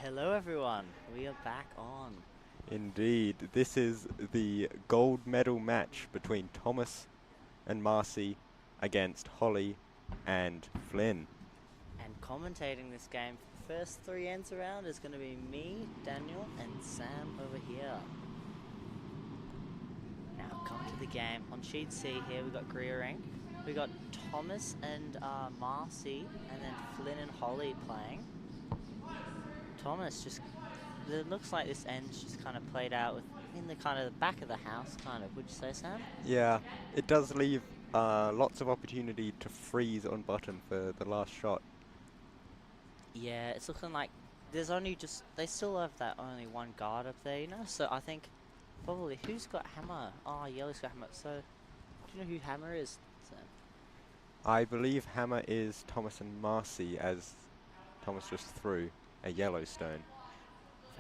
Hello everyone. We are back on. Indeed, this is the gold medal match between Thomas and Marcy against Holly and Flynn. And commentating this game for the first three ends around is going to be me, Daniel, and Sam over here. Now, come to the game. On sheet C here, we got Greering. We got Thomas and Marcy, and then Flynn and Holly playing. Thomas just... It looks like this end's just kind of played out in the kind of the back of the house, kind of. Would you say, Sam? Yeah, it does leave lots of opportunity to freeze on button for the last shot. Yeah, it's looking like there's only just... They still have that only one guard up there, you know? So I think probably... Who's got hammer? Oh, yellow's got hammer. So, do you know who hammer is, Sam? I believe hammer is Thomas and Marcy, as Thomas just threw a Yellowstone.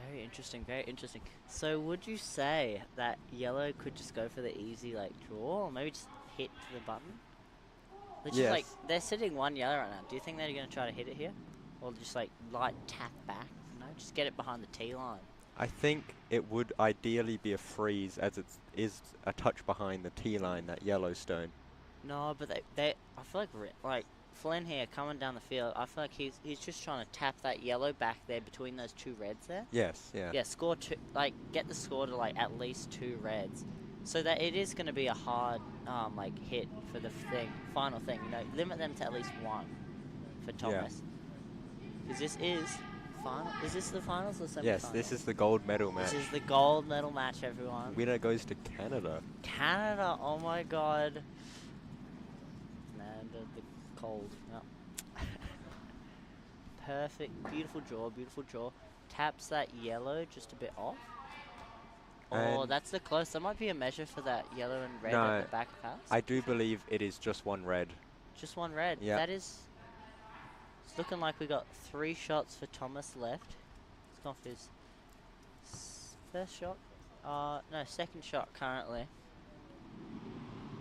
Very interesting, very interesting. So would you say that yellow could just go for the easy, like, draw? Or maybe just hit the button? Which is like... They're sitting one yellow right now. Do you think they're going to try to hit it here? Or just, like, light tap back? You know, just get it behind the tee line. I think it would ideally be a freeze, as it is a touch behind the tee line, that Yellowstone. No, but they I feel like Flynn here coming down the field, I feel like he's just trying to tap that yellow back there between those two reds there. Yes, yeah. Yeah, score two, like, get the score to, like, at least two reds. So that it is going to be a hard, like, hit for the final thing, you know, limit them to at least one for Thomas. Because this is final. Is this the finals or semi-finals? Yes, this is the gold medal match. This is the gold medal match, everyone. Winner goes to Canada. Canada, oh my god. Man, the cold. No. Perfect, beautiful draw. Taps that yellow just a bit off. Oh, that's the close. That might be a measure for that yellow and red at the back of house. I do believe it is just one red. Just one red. Yeah. That is... It's looking like we got 3 shots for Thomas left. He's gone for his first shot. No, second shot currently.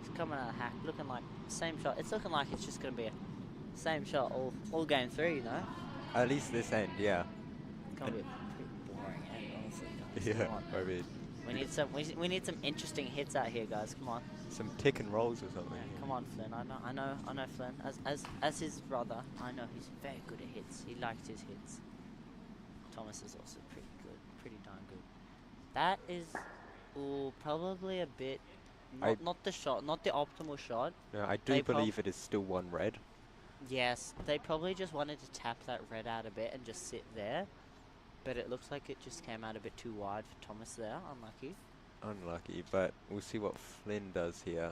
It's coming out of hack, looking like same shot. It's looking like it's just going to be a same shot all game 3, you know? At least this end, yeah. It's going to be a pretty boring end, honestly, guys. Yeah, I mean... We need some interesting hits out here, guys. Come on. Some tick and rolls or something. Yeah, come on, Flynn. I know Flynn. As his brother, I know he's very good at hits. He likes his hits. Thomas is also pretty good, pretty darn good. That is, probably a bit. Not the shot, not the optimal shot. No, I do believe it is still one red. Yes, they probably just wanted to tap that red out a bit and just sit there. But it looks like it just came out a bit too wide for Thomas there. Unlucky. Unlucky, but we'll see what Flynn does here.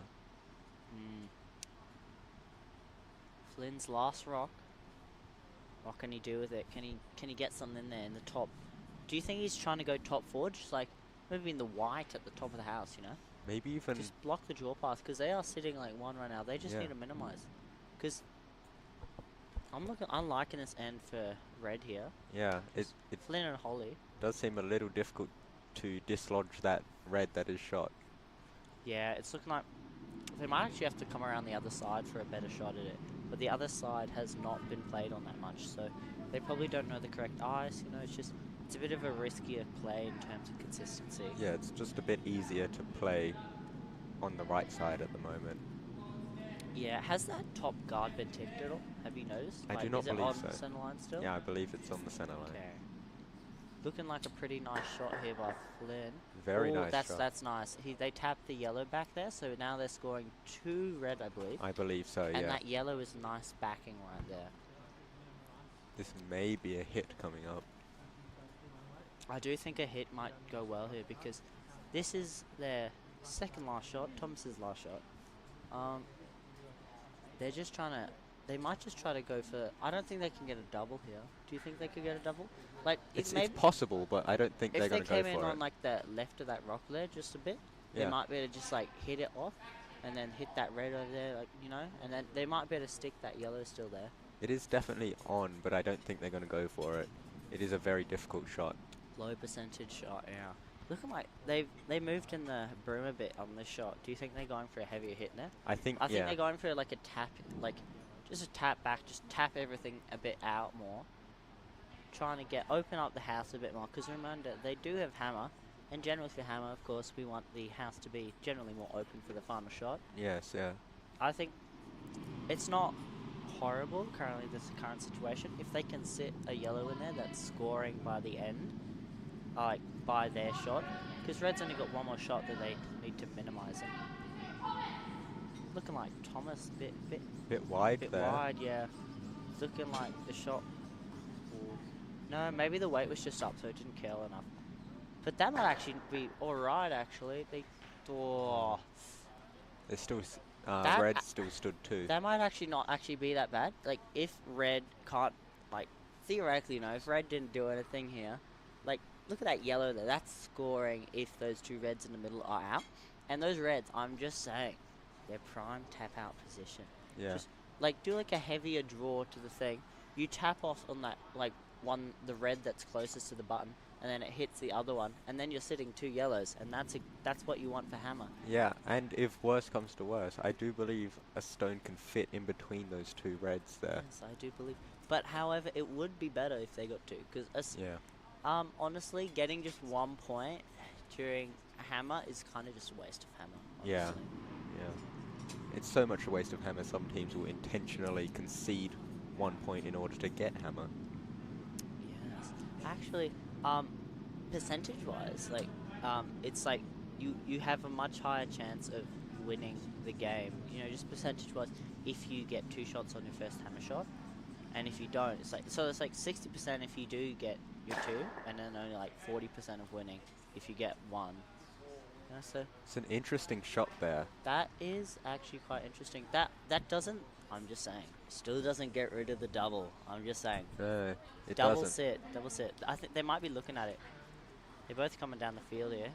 Flynn's last rock. What can he do with it? Can he get something in there in the top? Do you think he's trying to go top forward? Just like maybe in the white at the top of the house, you know? Maybe even... Just block the draw path, because they are sitting like one right now. They just need to minimize. Because... I'm liking this end for red here. Yeah, it Flynn and Holly. does seem a little difficult to dislodge that red that is shot. Yeah, it's looking like they might actually have to come around the other side for a better shot at it. But the other side has not been played on that much, so they probably don't know the correct ice. You know, it's a bit of a riskier play in terms of consistency. Yeah, it's just a bit easier to play on the right side at the moment. Yeah, has that top guard been tipped at all? Have you noticed? I do not believe so. Is it on the centre line still? Yeah, I believe it's on the centre line. Okay. Looking like a pretty nice shot here by Flynn. Very nice shot. That's nice. They tapped the yellow back there, so now they're scoring 2 red, I believe. I believe so, yeah. And that yellow is nice backing right there. This may be a hit coming up. I do think a hit might go well here, because this is their second last shot, Thomas's last shot. They're just trying to... They might just try to go for... I don't think they can get a double here. Do you think they could get a double? Like, it's possible, but I don't think they're going to go for it. If they came in on, like, the left of that rock there just a bit, they might be able to just, like, hit it off and then hit that red over there, like, you know? And then they might be able to stick that yellow still there. It is definitely on, but I don't think they're going to go for it. It is a very difficult shot. Low percentage shot, yeah. Looking like they moved in the broom a bit on this shot. Do you think they're going for a heavier hit now? I think they're going for like a tap, like just a tap back, just tap everything a bit out more. trying to open up the house a bit more. Because remember, they do have hammer. And generally for hammer, of course, we want the house to be generally more open for the final shot. Yes, yeah. I think it's not horrible currently, this current situation. If they can sit a yellow in there that's scoring by the end, like by their shot, because red's only got one more shot that they need to minimize it. Looking like Thomas Bit wide bit there. wide, yeah. It's looking like the shot. No, maybe the weight was just up, so it didn't curl enough. But that might actually be alright, actually. They still, That red still stood 2. That might actually not actually be that bad. Like, if red can't, like, theoretically, if red didn't do anything here, like, look at that yellow there. That's scoring if those 2 reds in the middle are out. And those reds, I'm just saying, they're prime tap-out position. Yeah. Just, like, do, like, a heavier draw to the thing. You tap off on that, like, the red that's closest to the button, and then it hits the other one, and then you're sitting 2 yellows, and that's what you want for hammer. Yeah, and if worse comes to worse, I do believe a stone can fit in between those 2 reds there. Yes, I do believe. But however, it would be better if they got 2, because Yeah. honestly, getting just 1 point during a hammer is kind of just a waste of hammer. Yeah. Honestly. Yeah. It's so much a waste of hammer. Some teams will intentionally concede 1 point in order to get hammer. Yes. Actually, percentage-wise, like, it's like you have a much higher chance of winning the game. Just percentage-wise, if you get 2 shots on your first hammer shot, and if you don't, it's like 60% if you do get your 2, and then only like 40% of winning if you get 1. So It's an interesting shot there. that is actually quite interesting. That doesn't. I'm just saying, still doesn't get rid of the double. I'm just saying. No, it Double doesn't. double sit. I think they might be looking at it. They're both coming down the field here.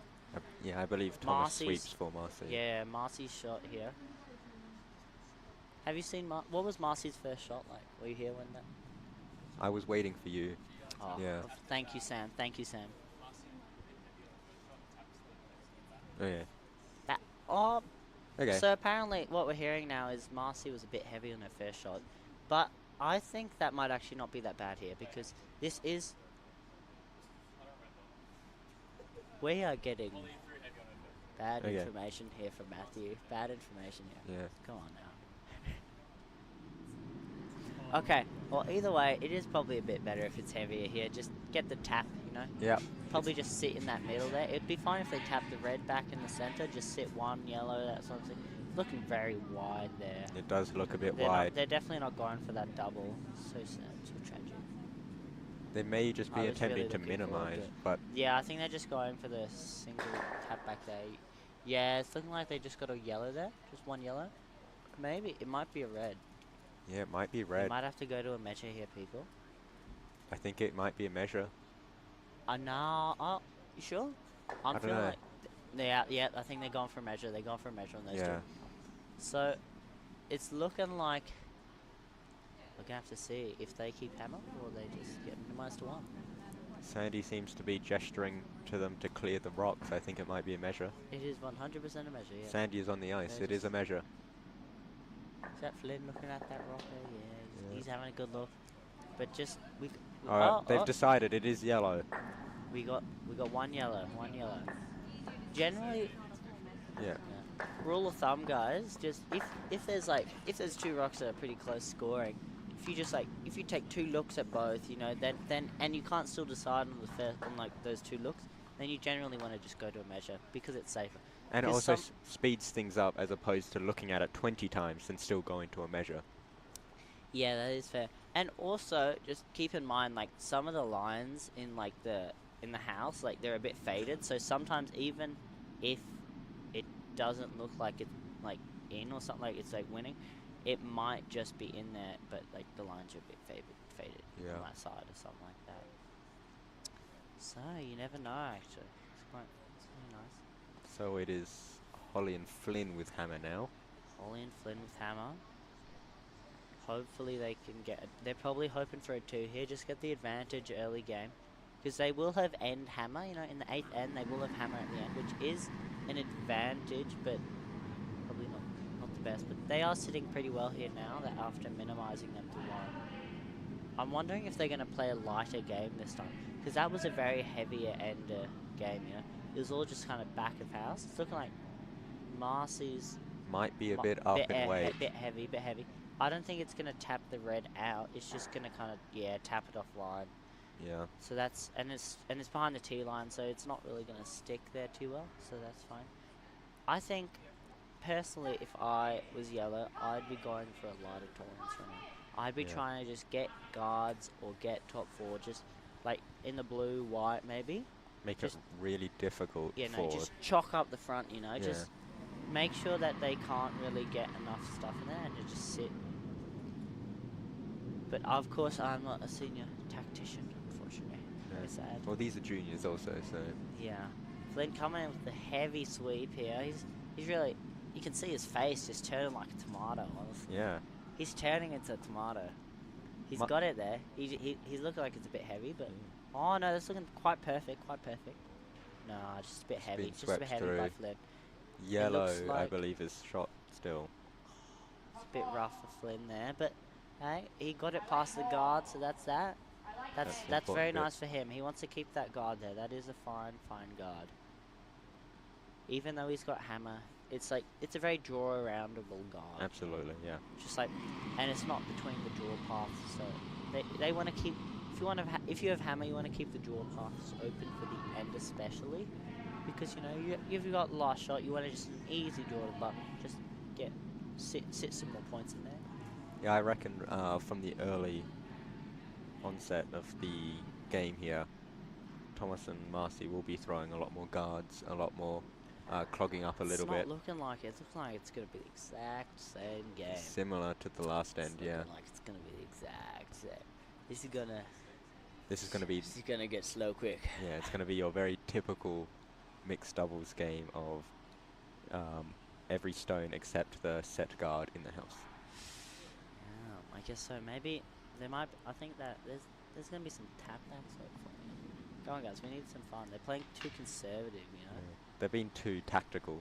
Yeah, I believe Thomas Marcy's- sweeps for Marcy. Yeah, Marcy's shot here. Have you seen what was Marcy's first shot like? Were you here when that? I was waiting for you. Oh, Yeah. Thank you, Sam. Thank you, Sam. Oh yeah. Oh, Okay. so apparently what we're hearing now is Marcy was a bit heavy on her first shot, but I think that might actually not be that bad here because this is. We are getting bad Okay. information here from Matthew. Bad information here. Yeah. Come on now. Okay, well either way, it is probably a bit better if it's heavier here. Just get the tap, Yeah. Probably just sit in that middle there. It'd be fine if they tap the red back in the center. Just sit 1 yellow, that sort of thing. Looking very wide there. It does look a bit They're wide. they're definitely not going for that double. So sad, so tragic. They may just I be was really attempting to looking forward to minimize, it. but Yeah, I think they're just going for the single tap back there. Yeah, it's looking like they just got a yellow there. Just 1 yellow. Maybe. It might be a red. yeah, it might be We red. might have to go to a measure here, people. I think it might be a measure. No. Oh, you sure? I'm don't feeling know. like... Yeah, I think they're going for a measure. They're going for a measure on those Yeah. two. So, it's looking like... We're going to have to see if they keep hammer or they just get minimized to 1. Sandy seems to be gesturing to them to clear the rocks. I think it might be a measure. It is 100% a measure, yeah. Sandy is on the ice. They're It is a measure. Is that Flynn looking at that rocker? Yeah, Yeah. he's having a good look. But just They've decided it is yellow. we got 1 yellow, 1 yellow. Generally, Yeah. rule of thumb, guys, just if there's 2 rocks that are pretty close scoring, if you take 2 looks at both, then and you can't still decide on the first on like those 2 looks, then you generally want to just go to a measure because it's safer. And it Because also speeds things up as opposed to looking at it 20 times and still going to a measure. Yeah, that is fair. And also, just keep in mind, like, some of the lines in, like, in the house, like, they're a bit faded. So sometimes even if it doesn't look like it's, like, in or something, like it's, like, winning, it might just be in there, but, like, the lines are a bit faded Yeah. on that side or something like that. So, you never know, actually. It's really nice. So it is Holly and Flynn with hammer now. Ollie and Flynn with hammer. Hopefully they can get... They're probably hoping for a 2 here. Just get the advantage early game. Because they will have end hammer. In the 8th end, they will have hammer at the end. Which is an advantage, but probably not the best. But they are sitting pretty well here now, that after minimizing them to 1. I'm wondering if they're going to play a lighter game this time. Because that was a very heavier end game, you know. It was all just kind of back of house. It's looking like Marcy's Might be a bit up in weight. bit heavy. I don't think it's going to tap the red out. It's just going to kind of, yeah, tap it offline. Yeah. So that's, and it's behind the T line, so it's not really going to stick there too well. So that's fine. I think, personally, if I was yellow, I'd be going for a lighter tolerance right now. I'd be trying to just get guards or get top four, just like in the blue, white maybe. Make just, it really difficult. Yeah, no, forward. just chalk up the front, you know, Yeah. just make sure that they can't really get enough stuff in there and you just sit. But of course, I'm not a senior tactician, unfortunately. Yeah. Very sad. Well, these are juniors also, so. Yeah. Flynn coming in with the heavy sweep here. He's really, you can see his face just turning like a tomato, honestly. Yeah. He's turning into a tomato. He's got it there. He's looking like it's a bit heavy, but oh no, that's looking quite perfect. No, just a bit heavy. Just a bit heavy by Flynn. Yellow, like I believe, is shot still. It's a bit rough for Flynn there, but hey, he got it past the guard, so that's that. That's very nice for him. He wants to keep that guard there. That is a fine guard. Even though he's got hammer, it's a very draw aroundable guard. Absolutely, yeah. Just like, and it's not between the draw paths, so they want to keep. If you have hammer, you want to keep the draw paths open for the end, especially because you know you've got last shot. You want to just an easy draw to button, just sit some more points in there. Yeah, I reckon from the early onset of the game here, Thomas and Marcy will be throwing a lot more guards, a lot more clogging up a little bit. It's not looking like it. It's looking like it's going to be the exact same game. Similar to the last end, yeah. Like it's going to be the exact same. This is going to get slow quick. Yeah, it's going to be your very typical mixed doubles game of every stone except the set guard in the house. Yeah, I guess so. Maybe there might. I think that there's going to be some tap backs. Go on, guys. We need some fun. They're playing too conservative, you know. Yeah. They're being too tactical.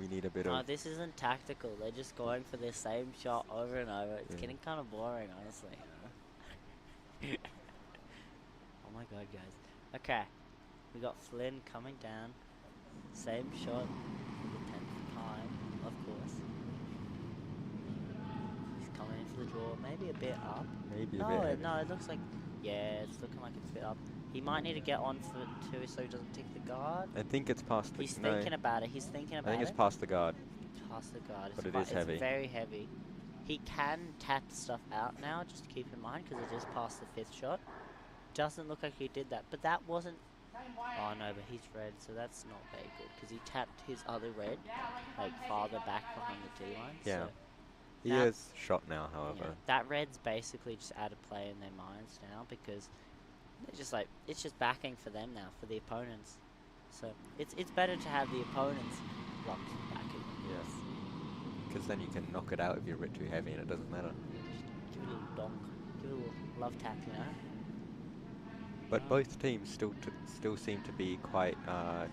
We need a bit of. No, this isn't tactical. They're just going for their same shot over and over. It's getting kind of boring, honestly. You know? Oh my god, guys. Okay, we got Flynn coming down. Same shot for the 10th time, of course. He's coming in for the draw. Maybe a bit up. Maybe a bit. No, it looks like. Yeah, it's looking like it's a bit up. He might need to get on for two so he doesn't take the guard. I think it's past the. He's thinking about it. He's thinking about it. I think it's past the guard. Past the guard. But it is heavy. It's very heavy. He can tap stuff out now, just to keep in mind, because it just passed the 5th shot. Doesn't look like he did that, but that wasn't. Oh no, but he's red, so that's not very good, because he tapped his other red, like farther back behind the T line. Yeah. So He is shot now, however. yeah, that red's basically just out of play in their minds now, because they're just like, it's just backing for them now, for the opponents. So it's better to have the opponents blocked backing. Yes. Because then you can knock it out if you're a bit too heavy and it doesn't matter. Just give it a little donk, give it a little love tap, you know. But both teams still seem to be quite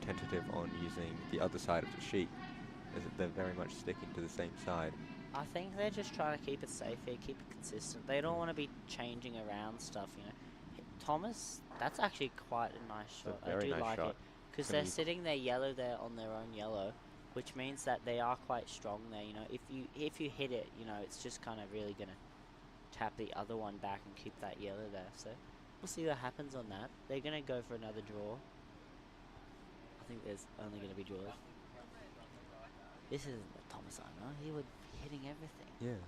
tentative on using the other side of the sheet, as they're very much sticking to the same side. I think they're just trying to keep it safe here, keep it consistent. They don't want to be changing around stuff, you know. Thomas, that's actually quite a nice shot. A very I do nice like shot. it. Because they're sitting there yellow there on their own yellow, which means that they are quite strong there, you know. If you hit it, you know, it's just kind of really going to tap the other one back and keep that yellow there. So we'll see what happens on that. They're going to go for another draw. I think there's only going to be draws. This isn't the Thomas I know. He would be hitting everything. Yeah.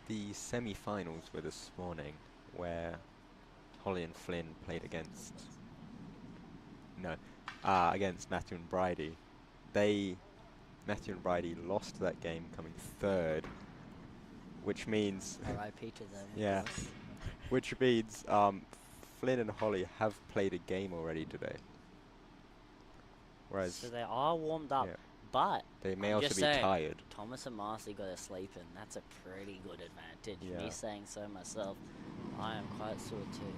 The semi-finals were this morning, where Holly and Flynn played against Matthew and Bridie. Matthew and Bridie lost that game, coming 3rd, which means R.I.P. to them. yeah, which means Flynn and Holly have played a game already today. Whereas So they are warmed up, but they may I'm also just be saying, tired. Thomas and Marcy got to sleep in. That's a pretty good advantage. Yeah. Me saying so myself, I am quite sore too.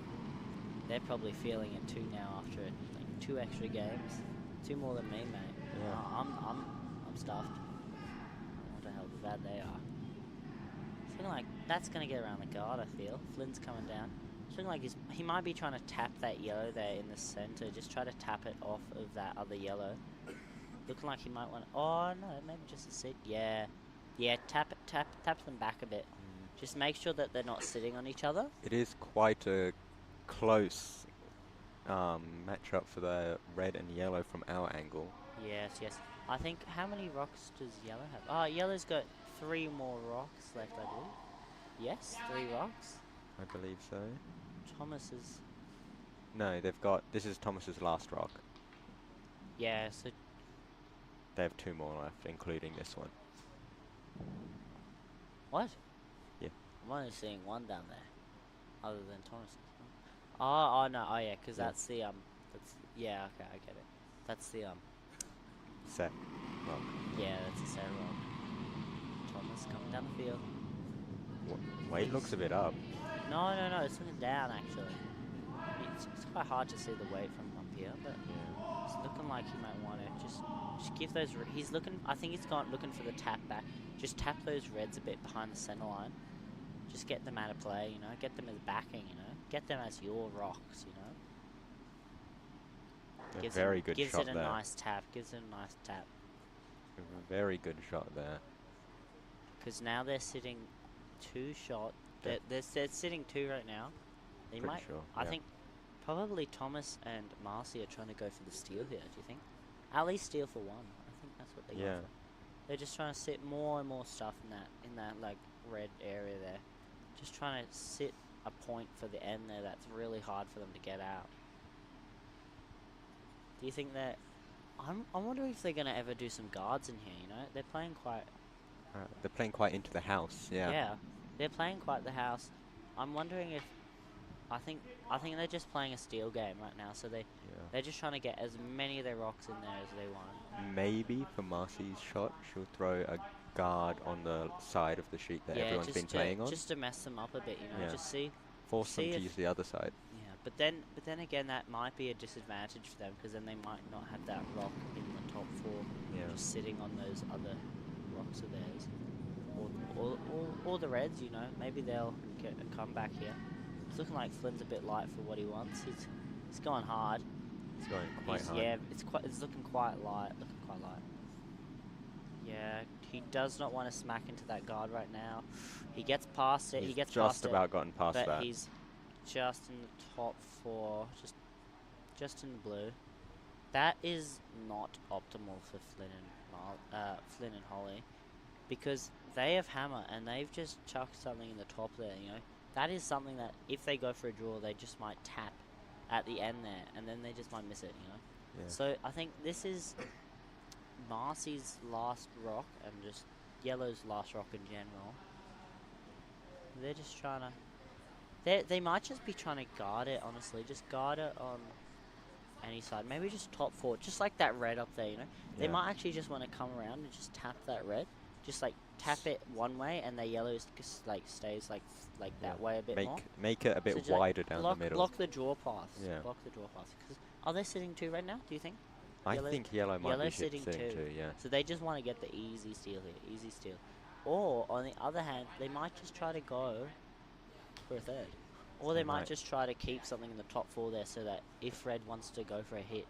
They're probably feeling it too now after like 2 extra games, 2 more than me, mate. Yeah. I'm stuffed. I wonder how bad they are. It's looking like that's going to get around the guard, I feel. Flynn's coming down. It's looking like he might be trying to tap that yellow there in the center. Just try to tap it off of that other yellow. Looking like he might want to... Oh, no, maybe just a sit. Yeah. Yeah, tap them back a bit. Just make sure that they're not sitting on each other. It is quite a close matchup for the red and yellow from our angle. Yes. I think, how many rocks does yellow have? Oh, yellow's got 3 more rocks left, I believe. Yes, 3 rocks. I believe so. Thomas is... No, they've got... This is Thomas's last rock. Yeah, so... They have 2 more left, including this one. What? Yeah. I'm only seeing 1 down there. Other than Thomas's. Oh, no. Oh, yeah, because that's the, that's... Yeah, okay, I get it. That's the, Set rock. Yeah, that's a set rock. Thomas coming down the field. Weight looks a bit up. No, it's looking down, actually. It's quite hard to see the weight from up here, but it's looking like he might want to just give those... He's looking... I think he's looking for the tap back. Just tap those reds a bit behind the center line. Just get them out of play, you know? Get them as backing, you know? Get them as your rocks, you know? Gives very good shot there. Gives it a nice tap. A very good shot there. Because now they're sitting 2 shot. They're sitting 2 right now. They Pretty might... sure, I think probably Thomas and Marcy are trying to go for the steal here, do you think? At least steal for 1. I think that's what they're going for. They're just trying to sit more and more stuff in that like red area there. Just trying to sit a point for the end there that's really hard for them to get out. Do you think that... I'm wondering if they're going to ever do some guards in here, you know? They're playing quite... they're playing quite into the house, Yeah, they're playing quite the house. I'm wondering if... I think they're just playing a steal game right now, so they're just trying to get as many of their rocks in there as they want. Maybe for Marcy's shot, she'll throw a guard on the side of the sheet that everyone's been playing on. Just to mess them up a bit, you know? Just force them to use the other side. Yeah, but then again, that might be a disadvantage for them, because then they might not have that rock in the top 4 just sitting on those other rocks of theirs. Or the reds, you know? Maybe they'll get a comeback here. It's looking like Flynn's a bit light for what he wants. He's going hard. He's going quite hard. Yeah, it's looking quite light. Yeah, he does not want to smack into that guard right now. He gets past it. He gets past just about gotten past that. But he's just in the top 4, just in the blue. That is not optimal for Flynn and Holly, because they have hammer and they've just chucked something in the top there. You know, that is something that if they go for a draw, they just might tap at the end there, and then they just might miss it. You know. Yeah. So I think this is Marcy's last rock and just yellow's last rock in general. They're just trying to... They might just be trying to guard it, honestly. Just guard it on any side. Maybe just top 4. Just like that red up there, you know? They might actually just want to come around and just tap that red. Just like tap it one way and their yellow like stays like that way a bit more. Make it a bit wider down the middle. Block the draw paths. Yeah. Block the draw paths. Are they sitting 2 right now, do you think? I think yellow might be sitting 2, yeah. So they just want to get the easy steal here. Easy steal. Or, on the other hand, they might just try to go for a 3rd. Or they might just try to keep something in the top 4 there, so that if red wants to go for a hit,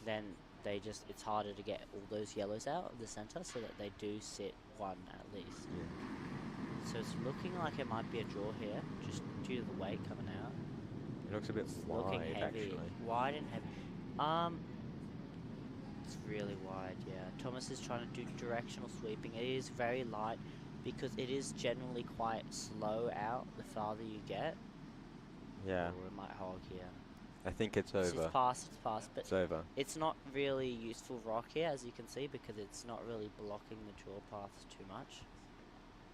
then it's harder to get all those yellows out of the center, so that they do sit 1 at least. Yeah. So it's looking like it might be a draw here, just due to the weight coming out. It looks a bit wide, actually. Wide and heavy. It's really wide, yeah. Thomas is trying to do directional sweeping. It is very light, because it is generally quite slow out the farther you get. Yeah. Or it might hog here. I think it's over. It's past, but it's over. It's not really useful rock here, as you can see, because it's not really blocking the draw paths too much.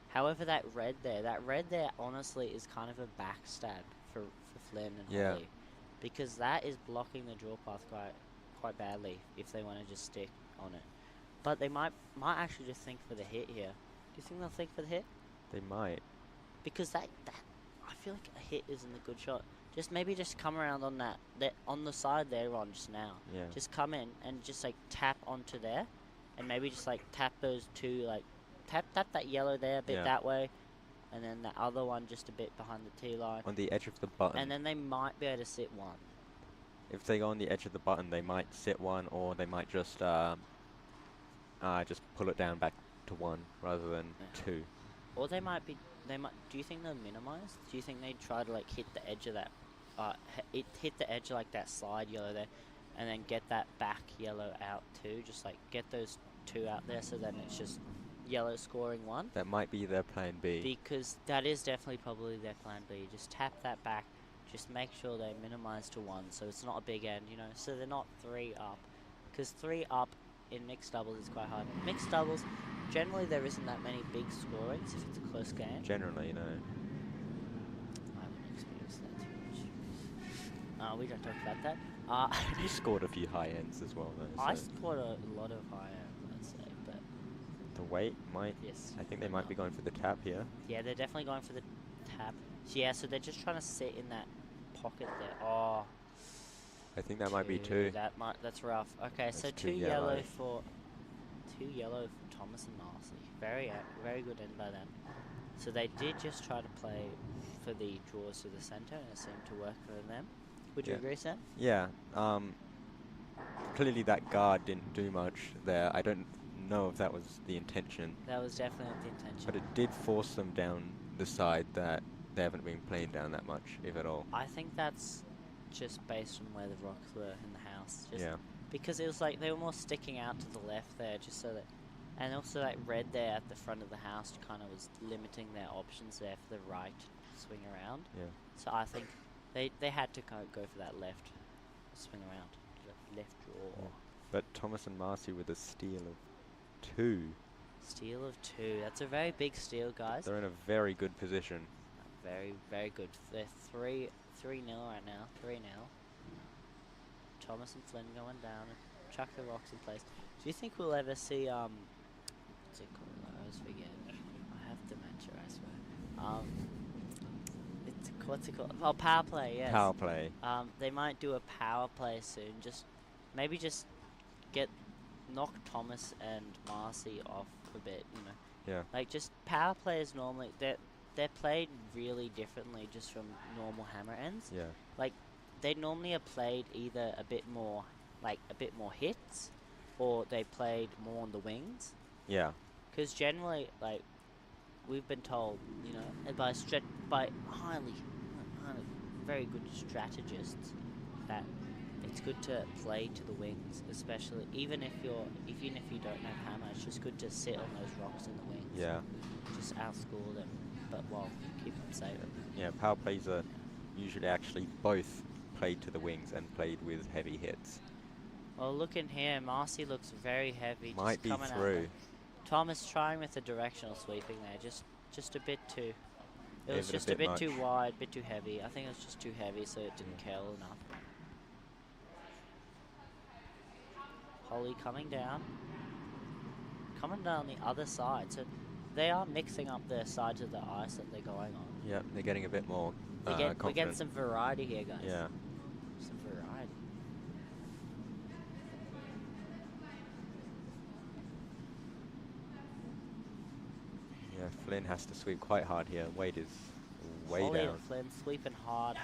However, that red there honestly is kind of a backstab for Flynn and Holly, because that is blocking the draw path quite badly if they want to just stick on it. But they might actually just think for the hit here. Do you think they'll think for the hit? They might. Because that I feel like a hit isn't a good shot. Maybe just come around on that on the side they're on just now. Yeah. Just come in and just like tap onto there, and maybe just like tap those 2, like tap that yellow there a bit that way, and then the other one just a bit behind the tee line, On the edge of the button. and then they might be able to sit one. If they go on the edge of the button, they might sit one, or they might just pull it down back to one rather than two. Or they might be. They might. Do you think they'll minimize? Do you think they'd try to like hit the edge of that? Hit the edge of like that slide yellow there, and then get that back yellow out too. Just like get those two out there, so then it's just yellow scoring one. That might be their plan B. Because that is definitely probably their plan B. Just tap that back. Just make sure they minimize to one, so it's not a big end, you know. So they're not 3 up, because 3 up in mixed doubles is quite hard. Mixed doubles, generally there isn't that many big scorings if it's a close game. Generally, no. I haven't experienced that too much. We don't talk about that. You scored a few high ends as well, though. I So scored a lot of high end, I'd say, but the weight might. yes. I think they might be going for the tap here. Yeah, they're definitely going for the tap. Yeah, so they're just trying to sit in that pocket there. Oh. I think that might be two. That's rough. Okay, That's so two two yellow. yellow for Thomas and Marcy. Very good end by them. So they did just try to play for the draws to the centre, and it seemed to work for them. Would you Yeah. agree, Sam? Yeah. Clearly that guard didn't do much there. I don't know if that was the intention, That was definitely not the intention. but it did force them down the side that they haven't been playing down that much, if at all. I think that's just based on where the rocks were in the house. Just Yeah. because it was like they were more sticking out to the left there, just so that, and also like red there at the front of the house kind of was limiting their options there for the right swing around. Yeah. So I think they had to kind of go for that left swing around, the left draw. Yeah. But Thomas and Marcy with a steal of 2. Steal of 2. That's a very big steal, guys. They're in a very good position. Very good. They're 3-0 right now. 3-0. Thomas and Flynn going down and chuck the rocks in place. Do you think we'll ever see what's it called? I always forget. I have dementia, I swear. What's it called? Oh, power play. Yes. Power play. They might do a power play soon. Maybe just knock Thomas and Marcy off a bit. You know. Yeah. Like just power players normally they're played really differently just from normal hammer ends. Yeah. Like they normally are played either a bit more hits, or they played more on the wings. Yeah. Because generally, like we've been told, you know, by highly very good strategists, that it's good to play to the wings, especially even if you don't have hammer. It's just good to sit on those rocks in the wings. Yeah. Just outscore them, but keep them safe. Yeah. Power plays are usually actually both played to the wings and played with heavy hits. Well, look in here. Marcy looks very heavy. Might just be coming out through. there. Thomas trying with the directional sweeping there, just a bit too. It was Gave it a just a bit bit too much. wide, a bit too heavy. I think it was just too heavy, so it didn't curl enough. Holly coming down the other side. So they are mixing up their sides of the ice that they're going on. Yeah, they're getting a bit more We're getting confident. some variety here, guys. Yeah. Some variety. Yeah, Flynn has to sweep quite hard here. Weight is way Holly down. and Flynn sweeping hard.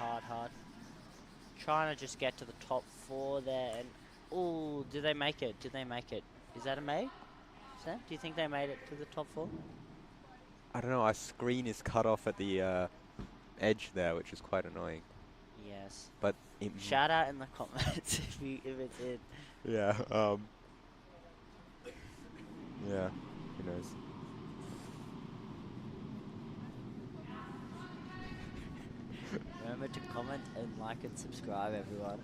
Trying to just get to the top 4 there. And ooh, did they make it? Is that a make? Sam, do you think they made it to the top 4? I don't know, our screen is cut off at the edge there, which is quite annoying. Yes. But it Shout out in the comments if it's in. yeah, yeah, who knows? Remember to comment and like and subscribe, everyone.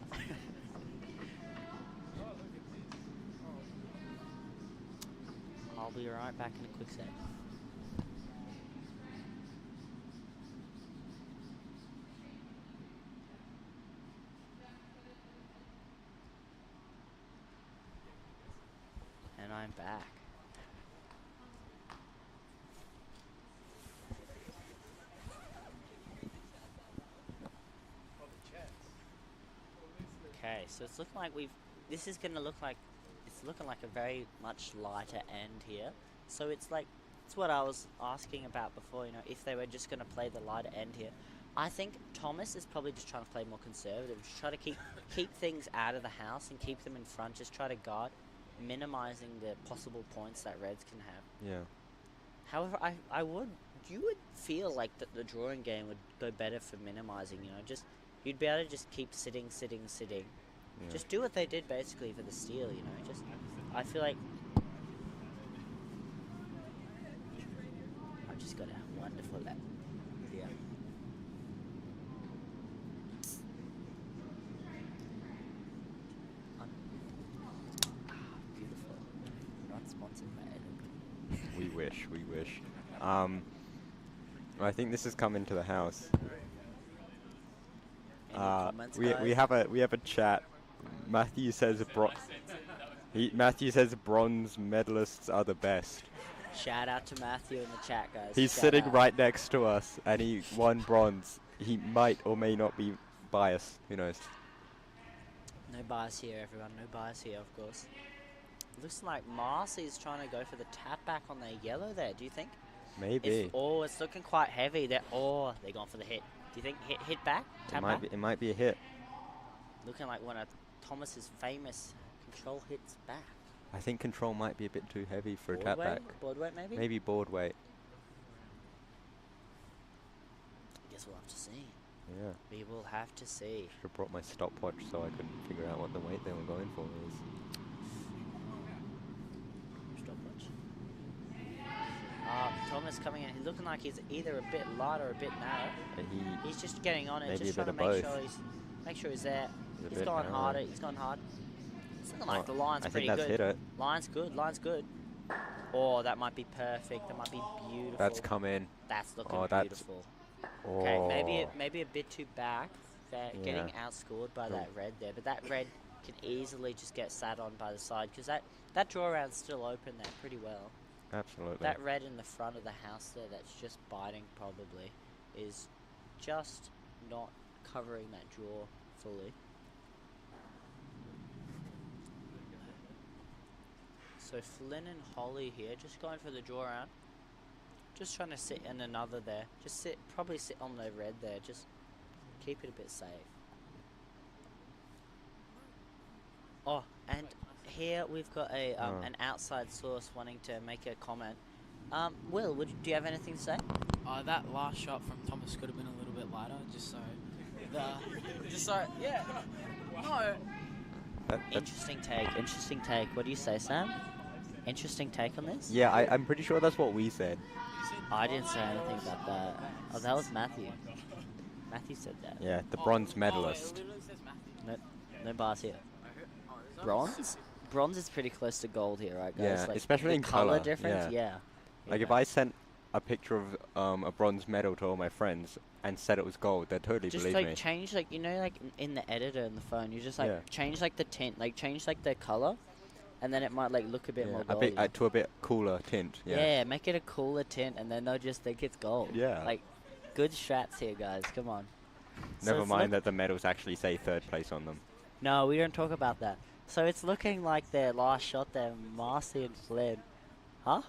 I'll be right back in a quick sec. And I'm back. Okay, so it's looking like it's looking like a very much lighter end here. So it's like It's what I was asking about before, you know, if they were just going to play the lighter end here. I think Thomas is probably just trying to play more conservative, just try to keep things out of the house and keep them in front, just try to guard, minimizing the possible points that Reds can have. Yeah. However, you would feel like the drawing game would go better for minimizing, you know, just, you'd be able to just keep sitting. Yeah. Just do what they did basically for the steal, you know, just, I feel like I've just got a wonderful idea. Beautiful. Not sponsored by anything. We wish. We wish. I think this has come into the house. Any comments, we guys? have a chat. Matthew says Matthew says bronze medalists are the best. Shout out to Matthew in the chat, guys. He's Shout sitting out. right next to us, and he won bronze. He might or may not be biased. Who knows? No bias here, everyone. No bias here, of course. Looks like Marcy's trying to go for the tap back on their yellow there. Do you think? Maybe. It's looking quite heavy. They're going for the hit. Do you think hit back? Tap back? It might be a hit. Looking like one of Thomas's famous control hits back. I think control might be a bit too heavy for a Board tap weight? back. Board weight, maybe? Maybe board weight. Guess we'll have to see. Yeah. We will have to see. Should have brought my stopwatch so I could figure out what the weight they were going for is. Stopwatch. Thomas coming in. He's looking like he's either a bit light or a bit narrow. He's just getting on it, maybe just a trying bit to of both. make sure he's there. He's a He's bit going narrow. harder. He's going hard. It's looking like the line's I pretty think that's good. hit it. Line's good. Line's good. Oh, that might be perfect. That might be beautiful. That's come in. That's looking Oh, that's- beautiful. Oh. Okay, maybe a bit too back. They're getting Yeah. outscored by that red there, but that red can easily just get sat on by the side because that draw round's still open there pretty well. Absolutely. That red in the front of the house there that's just biting probably is just not covering that draw fully. So Flynn and Holly here just going for the draw round. Just trying to sit in another there. Probably sit on the red there. Just keep it a bit safe. Oh, and here we've got an outside source wanting to make a comment. Will, do you have anything to say? That last shot from Thomas could have been a little bit lighter, yeah. No. Interesting take. What do you say, Sam? Interesting take on this? Yeah, I'm pretty sure that's what we said. I didn't say anything about that. Oh, that was Matthew. Matthew said that. Yeah, the bronze medalist. It literally says Matthew. No bars here. Is that Bronze? Bronze is pretty close to gold here, right, guys? Yeah, Like, especially the in color colour, difference. Yeah. Like if I sent a picture of a bronze medal to all my friends and said it was gold, they'd totally just believe like me. change like like in the editor in the phone, you just like Yeah. change like the tint, like change like the color, and then it might like look a bit more a gold. bit to a bit cooler tint. Yeah, make it a cooler tint, and then they'll just think it's gold. Yeah. Like, good strats here, guys. Come on. So Never it's mind that the medals actually say third place on them. No, we don't talk about that. So it's looking like their last shot there, Marcy and Flynn. Huh?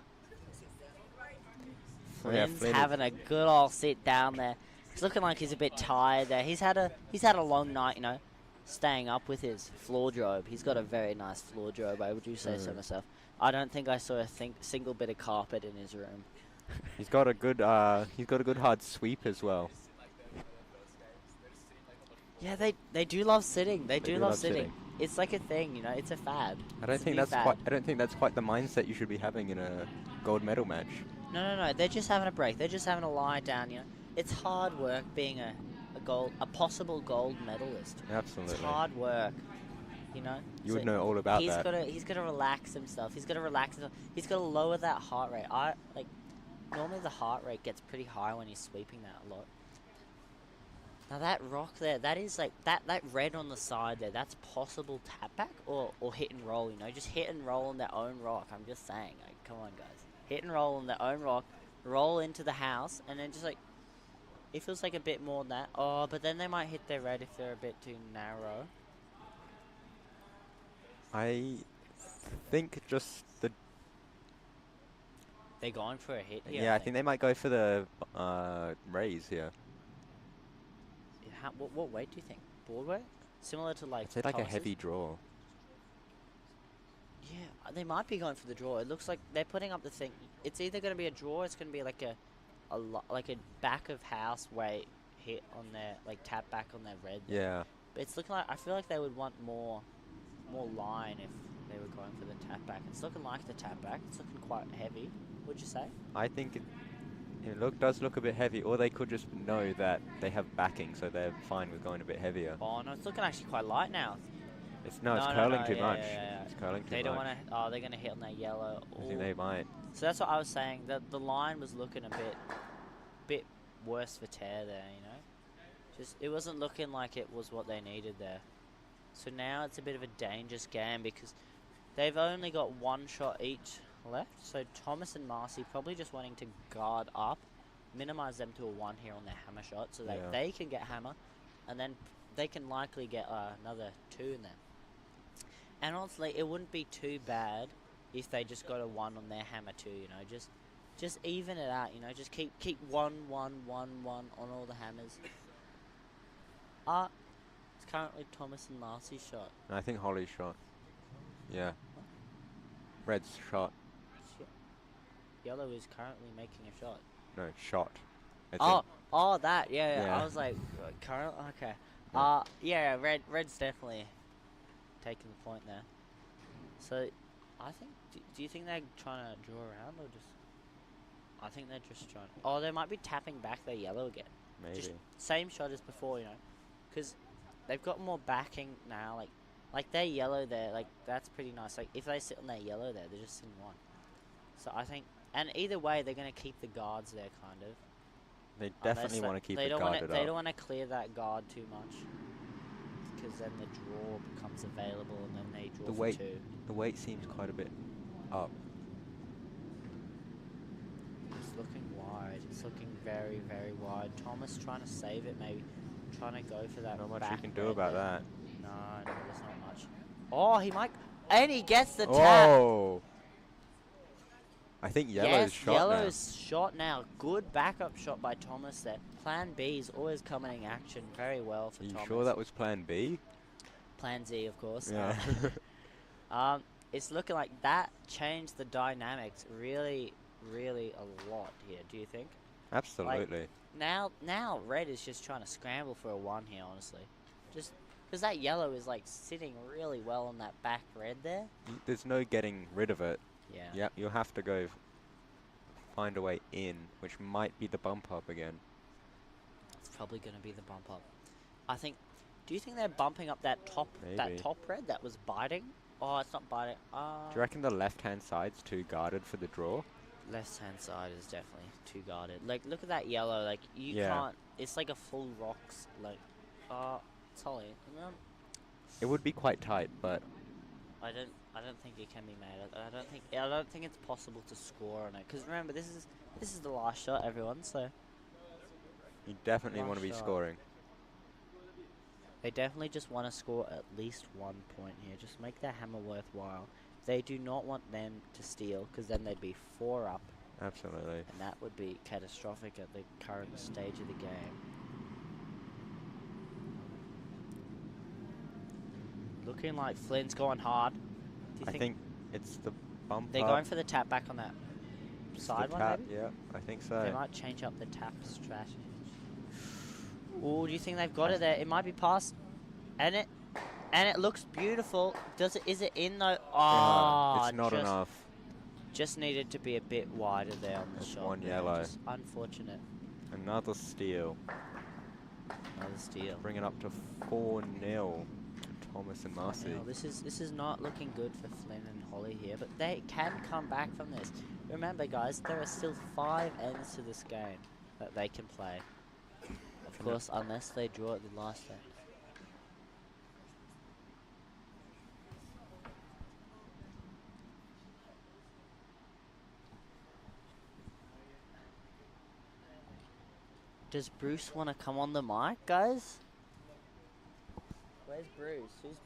Oh, yeah, Flynn's Flynn is- having a good old sit down there. He's looking like he's a bit tired there. He's had a long night, you know, staying up with his floor drobe. He's got a very nice floor drobe, I would say so myself. I don't think I saw a single bit of carpet in his room. He's got a good hard sweep as well. Yeah, they do love sitting. They do love love sitting. sitting. It's like a thing, you know. It's a fad. I don't It's a think new that's fad. quite. I don't think that's quite the mindset you should be having in a gold medal match. No. They're just having a break. They're just having a lie down. You know, it's hard work being a possible gold medalist. Absolutely. It's hard work. You know. You would know all about that. He's gotta relax himself. He's gotta relax himself. He's gotta lower that heart rate. Normally the heart rate gets pretty high when he's sweeping that a lot. Now that rock there, that is like that red on the side there. That's possible tap back or hit and roll. You know, just hit and roll on their own rock. I'm just saying. Like, come on, guys. Hit and roll on their own rock. Roll into the house, and then just like it feels like a bit more than that. Oh, but then they might hit their red if they're a bit too narrow. I think just They're going for a hit here. Yeah, I think they might go for the raise here. What weight do you think? Board weight? Similar to like I'd say like a Thomas's? heavy draw. Yeah, they might be going for the draw. It looks like they're putting up the thing. It's either going to be a draw. Or it's going to be like like a back of house weight hit on their like tap back on their red. There. Yeah. But it's looking like I feel like they would want more line if they were going for the tap back. It's looking like the tap back. It's looking quite heavy. Would you say? I think it does look a bit heavy, or they could just know that they have backing, so they're fine with going a bit heavier. Oh no, it's looking actually quite light now. It's No, curling no, too yeah, much. yeah. It's curling too They much. don't want to. Oh, they're going to hit on that yellow. I think they might. So that's what I was saying. That the line was looking a bit worse for tear there. You know, just it wasn't looking like it was what they needed there. So now it's a bit of a dangerous game because they've only got one shot each left. So Thomas and Marcy probably just wanting to guard up, minimize them to a 1 here on their hammer shot, so that they can get hammer, and then they can likely get another 2 in there. And honestly, it wouldn't be too bad if they just got a 1 on their hammer too. You know, just even it out. You know, just keep 1 1 1 1 on all the hammers. It's currently Thomas and Marcy's shot. And I think Holly's shot. Yeah. Red's shot. Yellow is currently making a shot. No, shot. I think. That. Yeah. Yeah. I was like, current. Okay. Yeah. Red's definitely taking the point there. So, I think. Do you think they're trying to draw around or just? I think they're just trying. Oh, they might be tapping back their yellow again. Maybe. Just same shot as before, you know, because they've got more backing now. Like their yellow there, like that's pretty nice. Like if they sit on their yellow there, they're just in 1. So I think, and either way, they're gonna keep the guards there, kind of. They definitely want to keep it guarded up. They don't want to clear that guard too much, because then the draw becomes available, and then they draw for 2. The weight seems quite a bit up. It's looking wide. It's looking very, very wide. Thomas trying to save it, maybe trying to go for that. Not much you back can do red about there. that. No, there's not much. Oh, he might, and he gets the tap. Oh! I think yellow's Yes, shot yellow's shot now. Good backup shot by Thomas there. Plan B is always coming in action very well for now. Are you Thomas. sure that was plan B? Plan Z, of course. Yeah. It's looking like that changed the dynamics really, really a lot here. Do you think? Absolutely. Now red is just trying to scramble for a 1 here, honestly. Just because that yellow is like sitting really well on that back red there. There's no getting rid of it. Yeah. Yep, you'll have to go find a way in, which might be the bump up again. It's probably going to be the bump up. I think. Do you think they're bumping up that top Maybe. red that was biting? Oh, it's not biting. Do you reckon the left-hand side's too guarded for the draw? Left hand side is definitely too guarded. Like, look at that yellow. Like, you Yeah. can't. It's like a full rocks. Like, Solly. It would be quite tight, but I don't think it can be made. I don't think it's possible to score on it. Because remember, this is the last shot, everyone. So you definitely Last want to be shot. scoring. they definitely just want to score at least 1 point here. Just make their hammer worthwhile. They do not want them to steal, because then they'd be 4 up, Absolutely. and that would be catastrophic at the current stage of the game. Looking like Flynn's going hard. Do you I think it's the bump they're up. going for the tap back on that It's side the one, tap, maybe? yeah, I think They so. might change up the tap strategy. Oh, do you think they've got it there? It might be past, and it looks beautiful. Is it in though? Oh, it's not enough. Just needed to be a bit wider there on the That's shot. one there, yellow. just unfortunate. Another steal. Another steal. Bring it up to 4-0. Thomas and Marcy. Now, this is not looking good for Flynn and Holly here, but they can come back from this. Remember, guys, there are still 5 ends to this game that they can play. Of course, unless they draw at the last end. Does Bruce want to come on the mic, guys? Where's Bruce?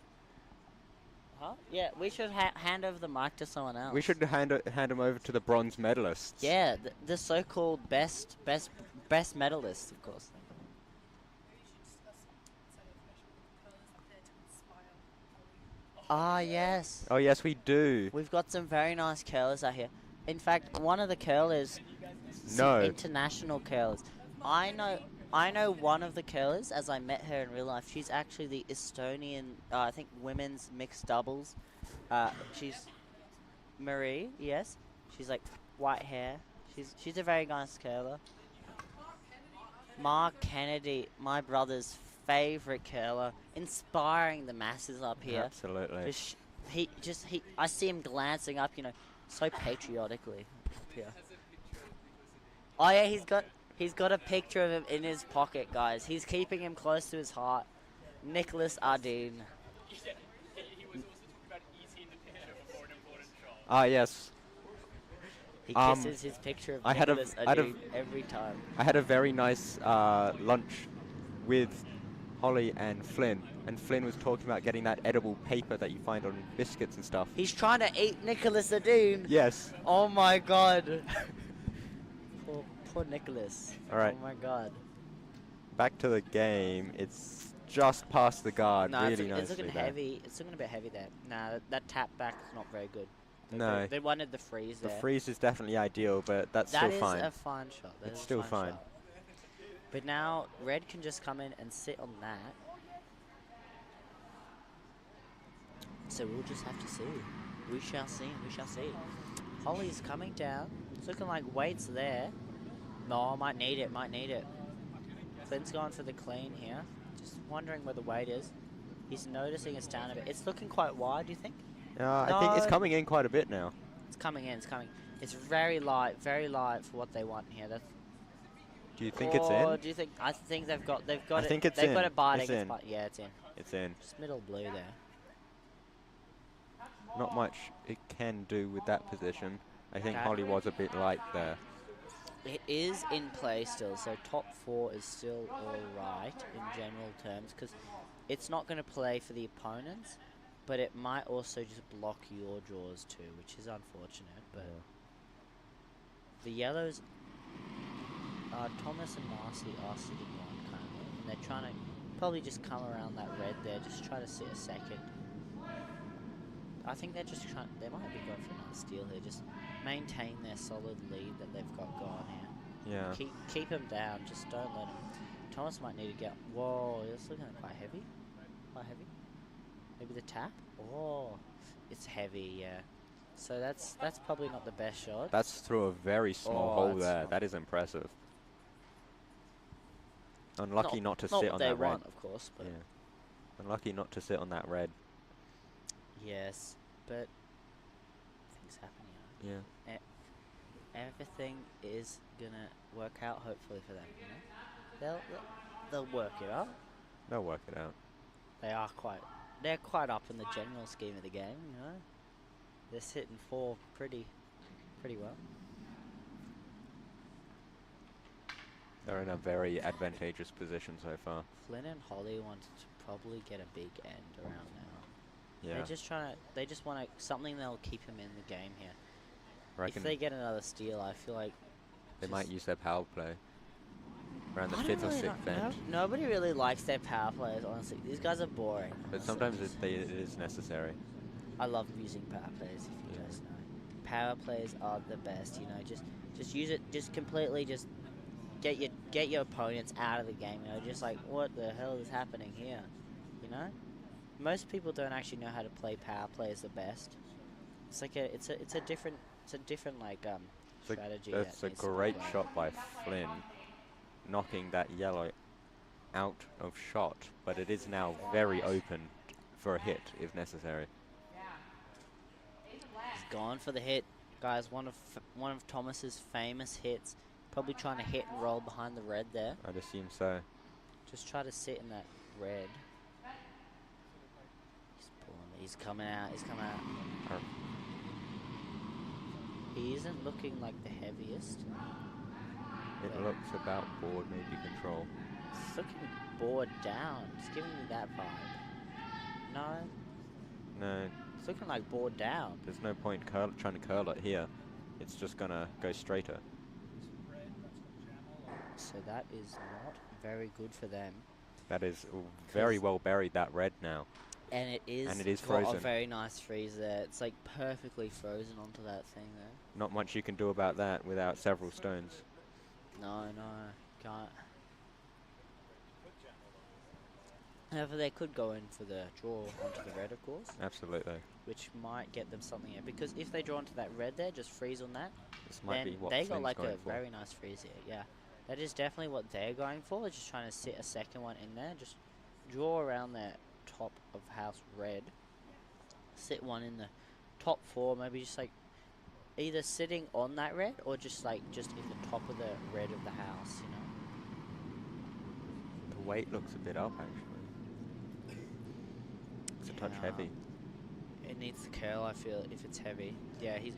Huh? Yeah, we should hand over the mic to someone else. We should hand him over to the bronze medalists. Yeah, the so-called best medalists, of course. Ah, yes. Oh yes, we do. We've got some very nice curlers out here. In fact, one of the curlers, No. international curlers. I know one of the curlers as I met her in real life. She's actually the Estonian, I think, women's mixed doubles. She's Marie, yes. She's like white hair. She's a very nice curler. Mark Kennedy, my brother's favorite curler, inspiring the masses up here. Absolutely. I see him glancing up, so patriotically up here. Oh yeah, he's got a picture of him in his pocket, guys. He's keeping him close to his heart. Nicholas Ardeen. Ah yes. He kisses his picture of Nicholas Ardeen every time. I had a very nice lunch with Holly and Flynn was talking about getting that edible paper that you find on biscuits and stuff. He's trying to eat Nicholas Ardeen. Yes. Oh my god. Poor Nicholas. All right. Oh my god. Back to the game. It's just past the guard. No, really it's nicely looking there. heavy. It's looking a bit heavy there. Nah, that tap back is not very good. No. They wanted the freeze The there. freeze is definitely ideal, but that's still fine. That is a fine shot. It's still fine. Shot. But now red can just come in and sit on that. So we'll just have to see. We shall see. We shall see. Holly's coming down. It's looking like weight's there. No, might need it. Might need it. Flynn's going for the clean here. Just wondering where the weight is. He's noticing it's down a bit. It's looking quite wide, do you think? I think it's coming in quite a bit now. It's coming in. It's coming. It's very light for what they want here. Do you think it's in? Do you think? I think they've got I it. think it's they've in. got it biting. It's in. Yeah, it's in. It's in. Just middle blue there. Not much it can do with that position. I think Okay. Holly was a bit light there. It is in play still, so top 4 is still all right in general terms, because it's not going to play for the opponents, but it might also just block your draws too, which is unfortunate. But the yellows, Thomas and Marcy are sitting on currently, and they're trying to probably just come around that red there, just try to sit a second. I think they're just trying. They might be going for another steal here. Just maintain their solid lead that they've got going here. Yeah. Keep them down. Just don't let them. Thomas might need to get. Whoa, it's looking quite heavy. Quite heavy. Maybe the tap. Oh, it's heavy. Yeah. So that's probably not the best shot. That's through a very small hole there. That is impressive. Unlucky not to sit on that red. Want, of course, but yeah. Unlucky not to sit on that red. Yes, but things happen, Yeah. Everything is gonna work out, hopefully, for them. They'll work it out. They'll work it out. They're quite up in the general scheme of the game. They're sitting 4 pretty well. They're in a very advantageous position so far. Flynn and Holly wanted to probably get a big end around now. Yeah. They just want something that'll keep him in the game here. Reckon If they get another steal, I feel like they might use their power play around the I 5th don't or really 6th know. end. Nobody really likes their power players, honestly. These guys are boring. But sometimes it is necessary. I love using power players, if you guys know. Power players are the best, just use it, just completely just get your opponents out of the game, just like, what the hell is happening here, Most people don't actually know how to play power players the best. It's like it's a different strategy. It's a great shot by Flynn, knocking that yellow out of shot, but it is now very open for a hit if necessary. He's gone for the hit, guys. One of Thomas's famous hits. Probably trying to hit and roll behind the red there. I'd assume so. Just try to sit in that red. He's coming out. Oh. He isn't looking like the heaviest. It looks about board, maybe control. It's looking bored down. It's giving me that vibe. No. No, It's looking like bored down. There's no point trying to curl it here. It's just gonna go straighter. So that is not very good for them. That is very 'Cause- well buried, that red now. And it is, And it is got a frozen. very nice freeze there. It's like perfectly frozen onto that thing there. Not much you can do about that without several stones. No, can't. However, they could go in for the draw onto the red, of course, Absolutely. which might get them something here. Because if they draw into that red there, just freeze on that, This might then be what they got Flynn's like going a for. very nice freeze here. Yeah, that is definitely what they're going for. They're just trying to sit a second one in there. Just draw around their top of house red. Sit one in the top four, maybe just like either sitting on that red or just in the top of the red of the house, you know. The weight looks a bit up, actually. It's a touch Yeah. heavy. It needs to curl, I feel, if it's heavy. Yeah, he's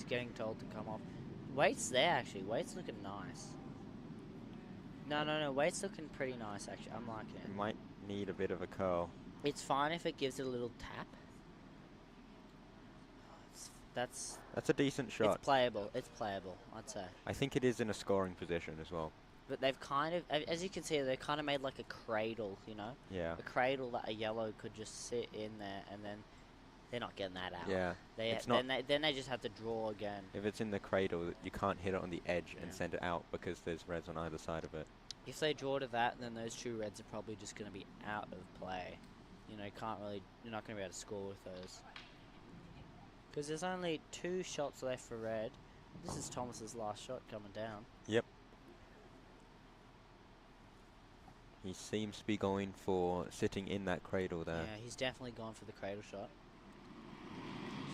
getting told to come off. Weight's there, actually. Weight's looking nice. No. Weight's looking pretty nice, actually. I'm liking It it. might need a bit of a curl. It's fine if it gives it a little tap. That's That's a decent shot. It's playable. It's playable, I'd say. I think it is in a scoring position as well. But they've kind of, as you can see, they've kind of made like a cradle, you know? Yeah. A cradle that a yellow could just sit in there, and then they're not getting that out. Yeah. They It's not. then they just have to draw again. If it's in the cradle, you can't hit it on the edge and Yeah. send it out because there's reds on either side of it. If they draw to that, then those two reds are probably just going to be out of play. You know, you're not going to be able to score with those. Because there's only 2 shots left for red. This is Thomas's last shot coming down. Yep. He seems to be going for sitting in that cradle there. Yeah, he's definitely gone for the cradle shot.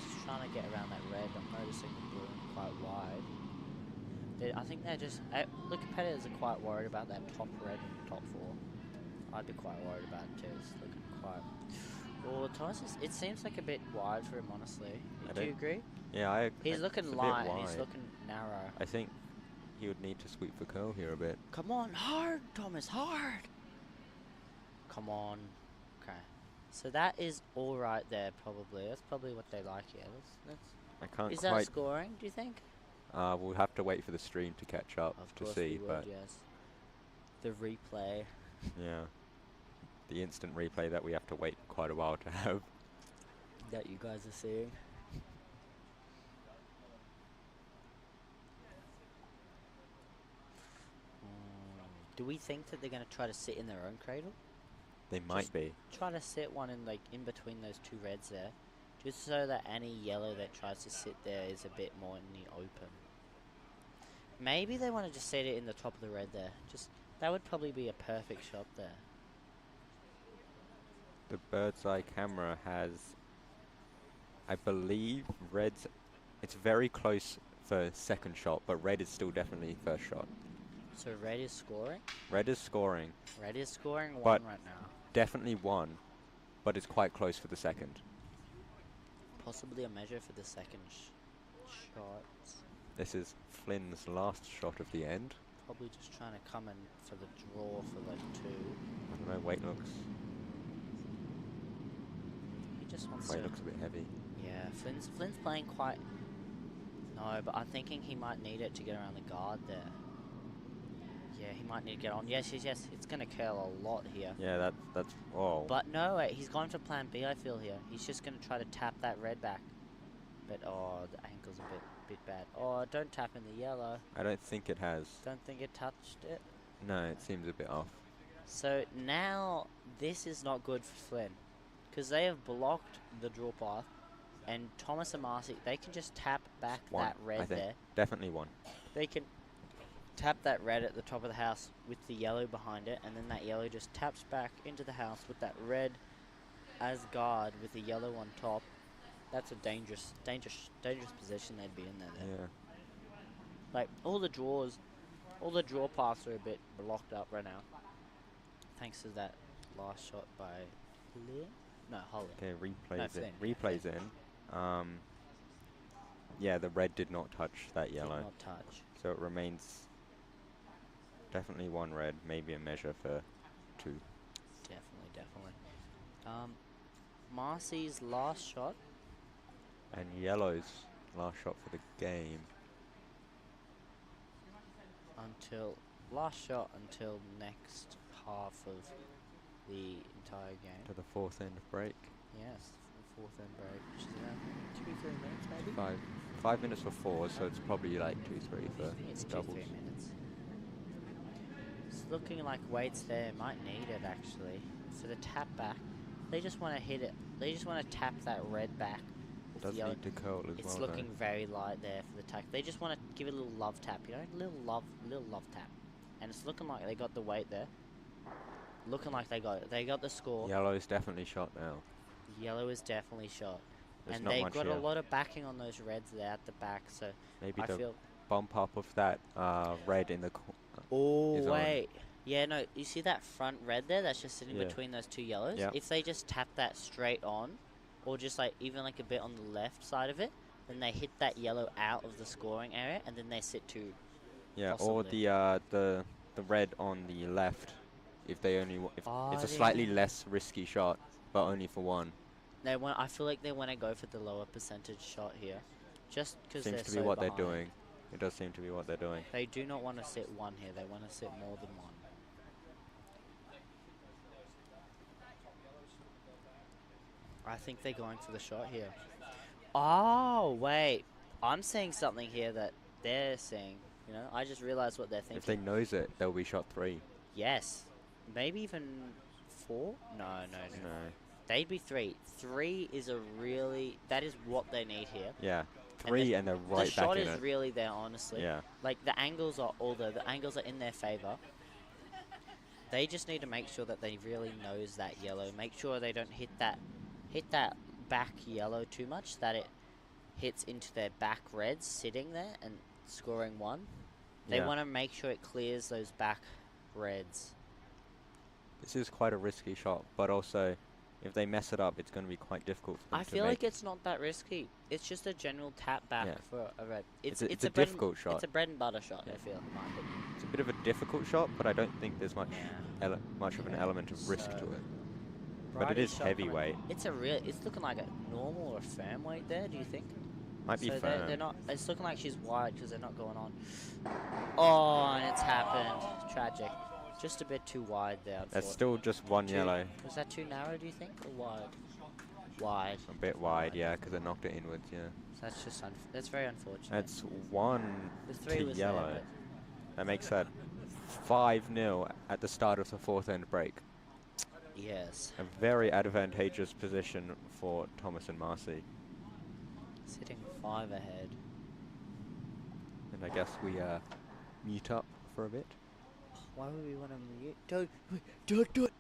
Just trying to get around that red. I'm noticing the blue quite wide. I think they're just... the competitors are quite worried about that top red and top 4. I'd be quite worried about it too. It's looking quite... Well, Thomas, it seems like a bit wide for him, honestly. Do you agree? Yeah, He's it's looking a bit light and he's wide. looking narrow. I think he would need to sweep for curl here a bit. Come on, hard, Thomas, hard! Come on. Okay. So that is all right there, probably. That's probably what they like here. I can't Is that quite. scoring, do you think? We'll have to wait for the stream to catch up Of to course see, we but would, yes. The replay. yeah, the instant replay that we have to wait quite a while to have. That you guys are seeing. Do we think that they're going to try to sit in their own cradle? They might Just be. Try to sit one in between those 2 reds there. Just so that any yellow that tries to sit there is a bit more in the open. Maybe they want to just set it in the top of the red there. That would probably be a perfect shot there. The bird's eye camera has, I believe, red's. It's very close for second shot, but red is still definitely first shot. So red is scoring? Red is scoring, Red is scoring 1 But- right now. definitely one, but it's quite close for the second. Possibly a measure for the second shot. This is Flynn's last shot of the end. Probably just trying to come in for the draw for like 2. I don't know, weight looks He just wants to... a bit heavy. Yeah, Flynn's playing quite... No, but I'm thinking he might need it to get around the guard there. Yeah, he might need to get on. Yes. It's going to curl a lot here. Yeah, that's oh. But no, wait, he's gone for plan B, I feel, here. He's just going to try to tap that red back. But, oh, the ankle's a bit bad. Oh, don't tap in the yellow. I don't think it has. Don't think it touched it. No, it seems a bit off. So now this is not good for Flynn. Because they have blocked the draw path. And Thomas and Marcy, they can just tap back One, that red I think. there. Definitely one. They can tap that red at the top of the house with the yellow behind it, and then that yellow just taps back into the house with that red as guard with the yellow on top. That's a dangerous position they'd be in there. Yeah. Like all the draw paths are a bit blocked up right now, thanks to that last shot by Liam. No, Holly. Okay, replays Flynn, it. yeah, Replays in. Yeah, the red did not touch that Did yellow, not touch. so it remains definitely one red, maybe a measure for 2. Definitely. Marcy's last shot And yellow's last shot for the game. Until last shot until next half of the entire game. To the fourth end break. Yes, the fourth end break, which is around 2-3 minutes maybe. 5 minutes for fours, so it's probably like 2-3 for I think it's 2-3 doubles. minutes. It's looking like weights there might need it actually. For the tap back, they just want to hit it. They just want to tap that red back. With Does the yellow. need to curl as It's well. looking very light there for the tack. They just want to give it a little love tap, you know, little love tap, and it's looking like they got the weight there. Looking like they got it. They got the score. Yellow's definitely shot now. Yellow is definitely shot, There's and not they much got here. a lot of backing on those reds there at the back. So Maybe I the feel. bump up of that red in the Oh is on. wait, yeah, no. You see that front red there? That's just sitting Yeah. between those two yellows. Yep. If they just tap that straight on, or just like even like a bit on the left side of it, then they hit that yellow out of the scoring area, and then they sit two. Yeah, or Possibly. the red on the left. If they only if Oh, it's a they slightly want- less risky shot, but only for one. They want. I feel like they want to go for the lower percentage shot here, just because Seems they're to be so what behind. they're doing. It does seem to be what they're doing. They do not want to sit one here. They want to sit more than one. I think they're going for the shot here. Oh wait, I'm seeing something here that they're seeing. You know, I just realized what they're thinking. If they nose it, they'll be shot 3. Yes, maybe even 4. No. No. They'd be 3. 3 is a really. That is what they need here. Yeah. And 3 and they're right the back shot in is it. really there, honestly. Yeah. Like the angles are the angles are in their favor. They just need to make sure that they really nose that yellow. Make sure they don't hit that back yellow too much, that it hits into their back reds sitting there and scoring 1. They Yeah. want to make sure it clears those back reds. This is quite a risky shot, but also if they mess it up, it's going to be quite difficult for them I to feel make. like it's not that risky. It's just a general tap back Yeah. for a red. It's a bread and- difficult shot. It's a bread and butter shot, Yeah. I feel, in my opinion. It's a bit of a difficult shot, but I don't think there's much Yeah. much of an Yeah. element of risk So, to it. But it Bridie's is shot coming- heavyweight. It's looking like a normal or firm weight there, do you think? Might be So firm. they're not. It's looking like she's wide because they're not going on. Oh, and it's happened. Tragic. Just a bit too wide there. That's still just one yellow. Was that too narrow? Do you think, or wide? Wide. A bit wide, yeah, because I knocked it inwards, yeah. So that's just that's very unfortunate. That's 1 the 3 to was yellow. there, That makes that 5-0 at the start of the fourth end break. but yes, A very advantageous position for Thomas and Marcy. sitting 5 ahead. And I guess we mute up for a bit. Why would we want to mute? Don't do it.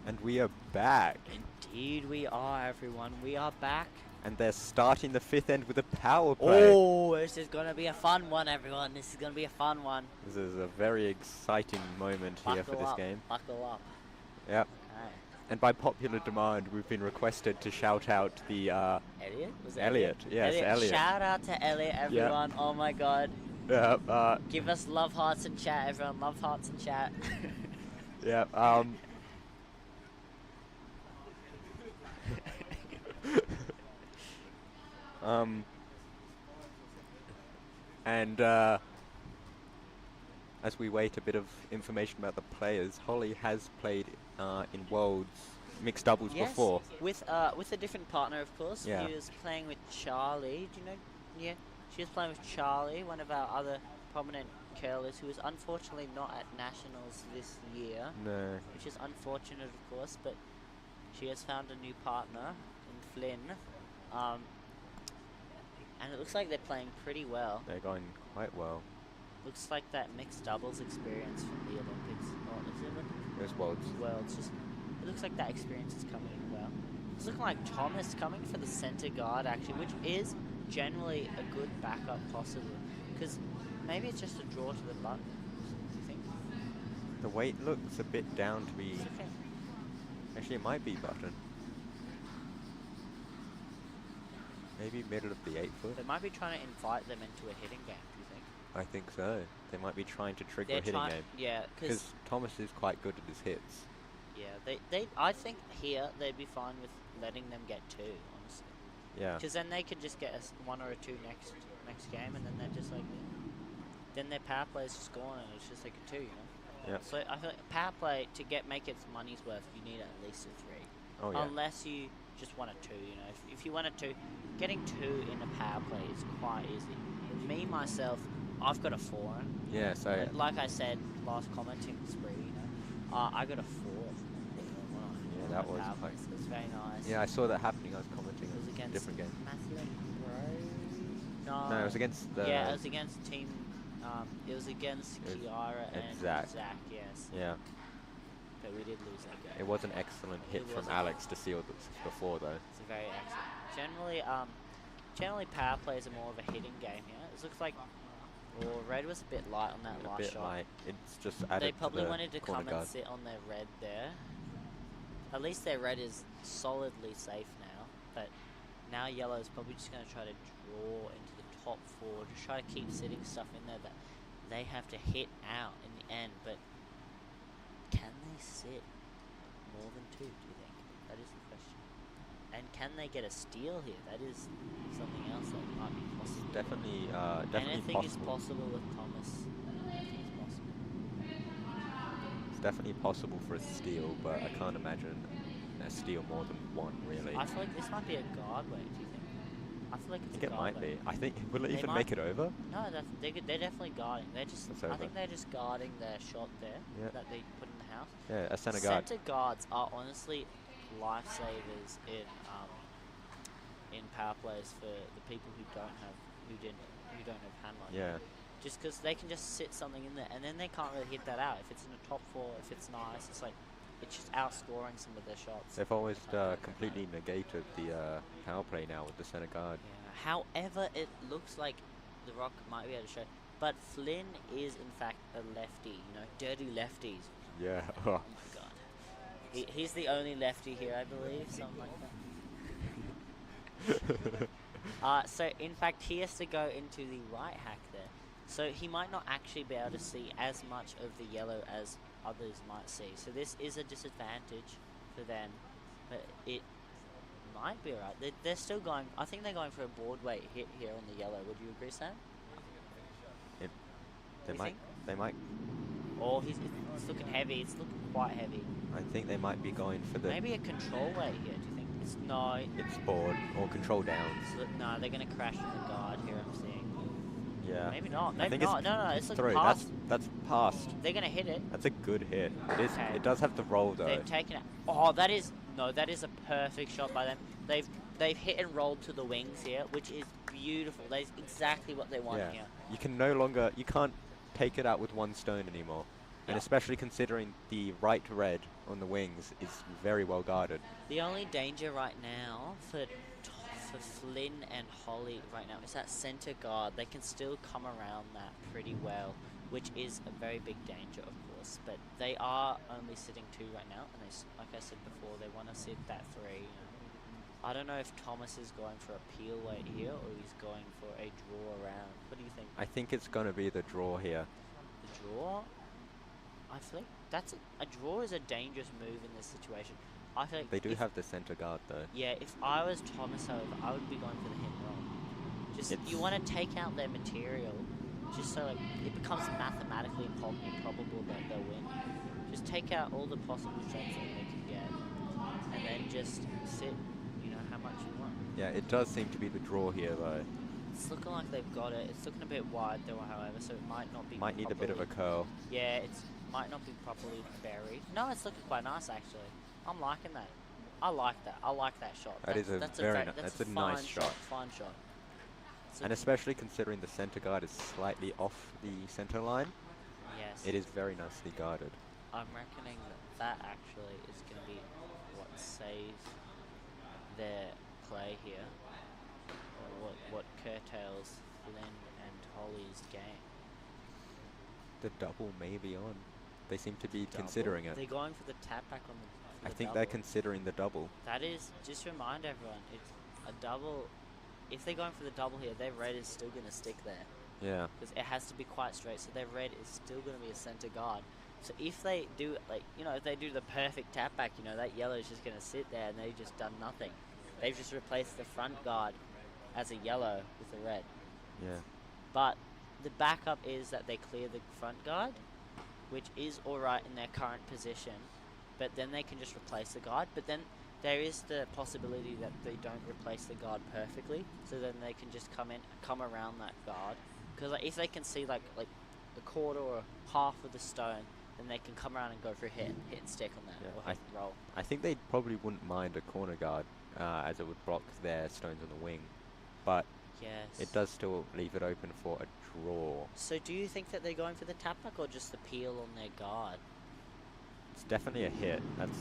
And we are back. Indeed we are, everyone. We are back. And they're starting the 5th end with a power play. Oh, this is going to be a fun one, everyone. This is going to be a fun one. This is a very exciting moment here for this game. Buckle up. Yep. Okay. And by popular demand, we've been requested to shout out the Elliot? Was it Elliot? Yes, Elliot. Shout out to Elliot, everyone. Yep. Oh my god. Yeah. Give us love hearts in chat, everyone. Love hearts in chat. Yeah. And as we wait a bit of information about the players, Holly has played in Worlds mixed doubles before. With a different partner, of course. Yeah. He was playing with Charlie. Do you know? Yeah. She was playing with Charlie, one of our other prominent curlers, who is unfortunately not at Nationals this year. No. Which is unfortunate, of course, but she has found a new partner in Flynn. And it looks like they're playing pretty well. They're going quite well. Looks like that mixed doubles experience from the Olympics. Oh, is it Olympics? It was Worlds. Worlds. It looks like that experience is coming in well. It's looking like Thomas coming for the center guard, actually, which is generally a good backup possibly. Because maybe it's just a draw to the button, do you think? The weight looks a bit down to be... It's okay. Actually, it might be button. Maybe middle of the 8 foot. They might be trying to invite them into a hitting game, do you think? I think so. They might be trying to trigger a hitting game. Yeah, because Thomas is quite good at his hits. Yeah, I think here they'd be fine with letting them get 2, honestly. Yeah. Because then they could just get us 1 or a 2 next game, and then they're just like, then their power play is just gone, and it's just like a 2, you know. Yeah. So I feel like power play to make its money's worth, you need at least a 3. Oh yeah. Unless you just want a 2, you know. If you want a 2, getting 2 in a power play is quite easy. Me myself, I've got a 4. Yeah. So like I said last commenting spree, you know, I got a 4. Yeah, that was power plays. It was very nice. Yeah, I saw that happening. I was commenting. It was on a against different game. No, it was against the... Yeah, it was against team... it was against Kiara and Zach. Yes. Yeah. But we did lose that game. It was an excellent hit It from was Alex to seal this before, though. It's a very excellent. Generally power plays are more of a hitting game here. It looks like... Oh, red was a bit light on that last shot. Light. It's just added They probably to the wanted to corner come guard. and sit on their red there. At least their red is solidly safe now. But now yellow is probably just going to try to draw into the top 4. Just try to keep sitting stuff in there that they have to hit out in the end. But can they sit more than 2, do you think? That is the question. And can they get a steal here? That is something else that might be possible. Definitely Anything possible. is possible with Thomas. Anything is possible. It's definitely possible for a steal, but I can't imagine a steal more than 1, really. I feel like this might be a guard way, do you think? I feel like I it's think a it guard might way. be. I think, will it They even might- make it over? No, they're definitely guarding. They're just. It's I over. think they're just guarding their shot there Yeah. that they put in the house. Yeah, a center guard. Center guards are honestly lifesavers in power plays for the people who don't have hand line. Yeah. Just because they can just sit something in there, and then they can't really hit that out. If it's in a top 4, if it's nice, it's like it's just outscoring some of their shots. They've always completely negated the power play now with the center guard. Yeah. However, it looks like the Rock might be able to show, but Flynn is in fact a lefty. You know, dirty lefties. Yeah. Oh my god. He's the only lefty here, I believe, something like that. So in fact, he has to go into the right hack there. So he might not actually be able to see as much of the yellow as others might see. So this is a disadvantage for them, but it might be alright. They're still going. I think they're going for a board weight hit here on the yellow. Would you agree, Sam? They You might. think? They might. Oh, it's looking heavy. It's looking quite heavy. I think they might be going for the. Maybe a control weight here. Do you think? No. It's board or control downs. No, they're gonna crash with the guard here. I'm seeing. Yeah. Maybe not. I Maybe think not. it's No, it's through. looking past. That's past. They're gonna hit it. That's a good hit. It is. Okay. It does have the roll though. They've taken it. Oh, that is a perfect shot by them. They've hit and rolled to the wings here, which is beautiful. That's exactly what they want Yeah. here. You can't take it out with 1 stone anymore. And Yeah. especially considering the right red on the wings is very well guarded. The only danger right now for Flynn and Holly right now is that center guard. They can still come around that pretty well, which is a very big danger, of course. But they are only sitting 2 right now, and like I said before, they want to sit that 3. You know. I don't know if Thomas is going for a peel weight here or he's going for a draw around. What do you think? I think it's going to be the draw here. The draw? I feel like that's a draw is a dangerous move in this situation. I feel like They do have the center guard though. Yeah, if I was Thomas, however, I would be going for the hit and roll. Just you want to take out their material, just so like it becomes mathematically improbable that they'll win. Just take out all the possible shots that they can get, and then just sit. You know how much you want. Yeah, it does seem to be the draw here though. It's looking like they've got it. It's looking a bit wide though, however, so it might not be. Might need a bit of a curl. Yeah, might not be properly buried. No, it's looking quite nice actually. I'm liking that. I like that. I like that shot. That's a nice shot. Fine shot. And especially considering the center guard is slightly off the center line, yes, it is very nicely guarded. I'm reckoning that actually is going to be what saves their play here, or what curtails Flynn and Holly's game. The double may be on. They seem to be Double? considering it. They're going for the tap back on the I think double. they're considering the double. That is, just remind everyone, it's a double. If they're going for the double here, their red is still going to stick there. Yeah. Because it has to be quite straight, so their red is still going to be a center guard. So if they do, if they do the perfect tap back, that yellow is just going to sit there and they've just done nothing. They've just replaced the front guard as a yellow with a red. Yeah. But the backup is that they clear the front guard, which is alright in their current position, but then they can just replace the guard. But then there is the possibility that they don't replace the guard perfectly, so then they can just come around that guard. Because if they can see like a quarter or half of the stone, then they can come around and go for a hit and stick on that, or hit and roll. I think they probably wouldn't mind a corner guard, as it would block their stones on the wing, but yes, it does still leave it open for a draw. So do you think that they're going for the tap back or just the peel on their guard? It's definitely a hit. That's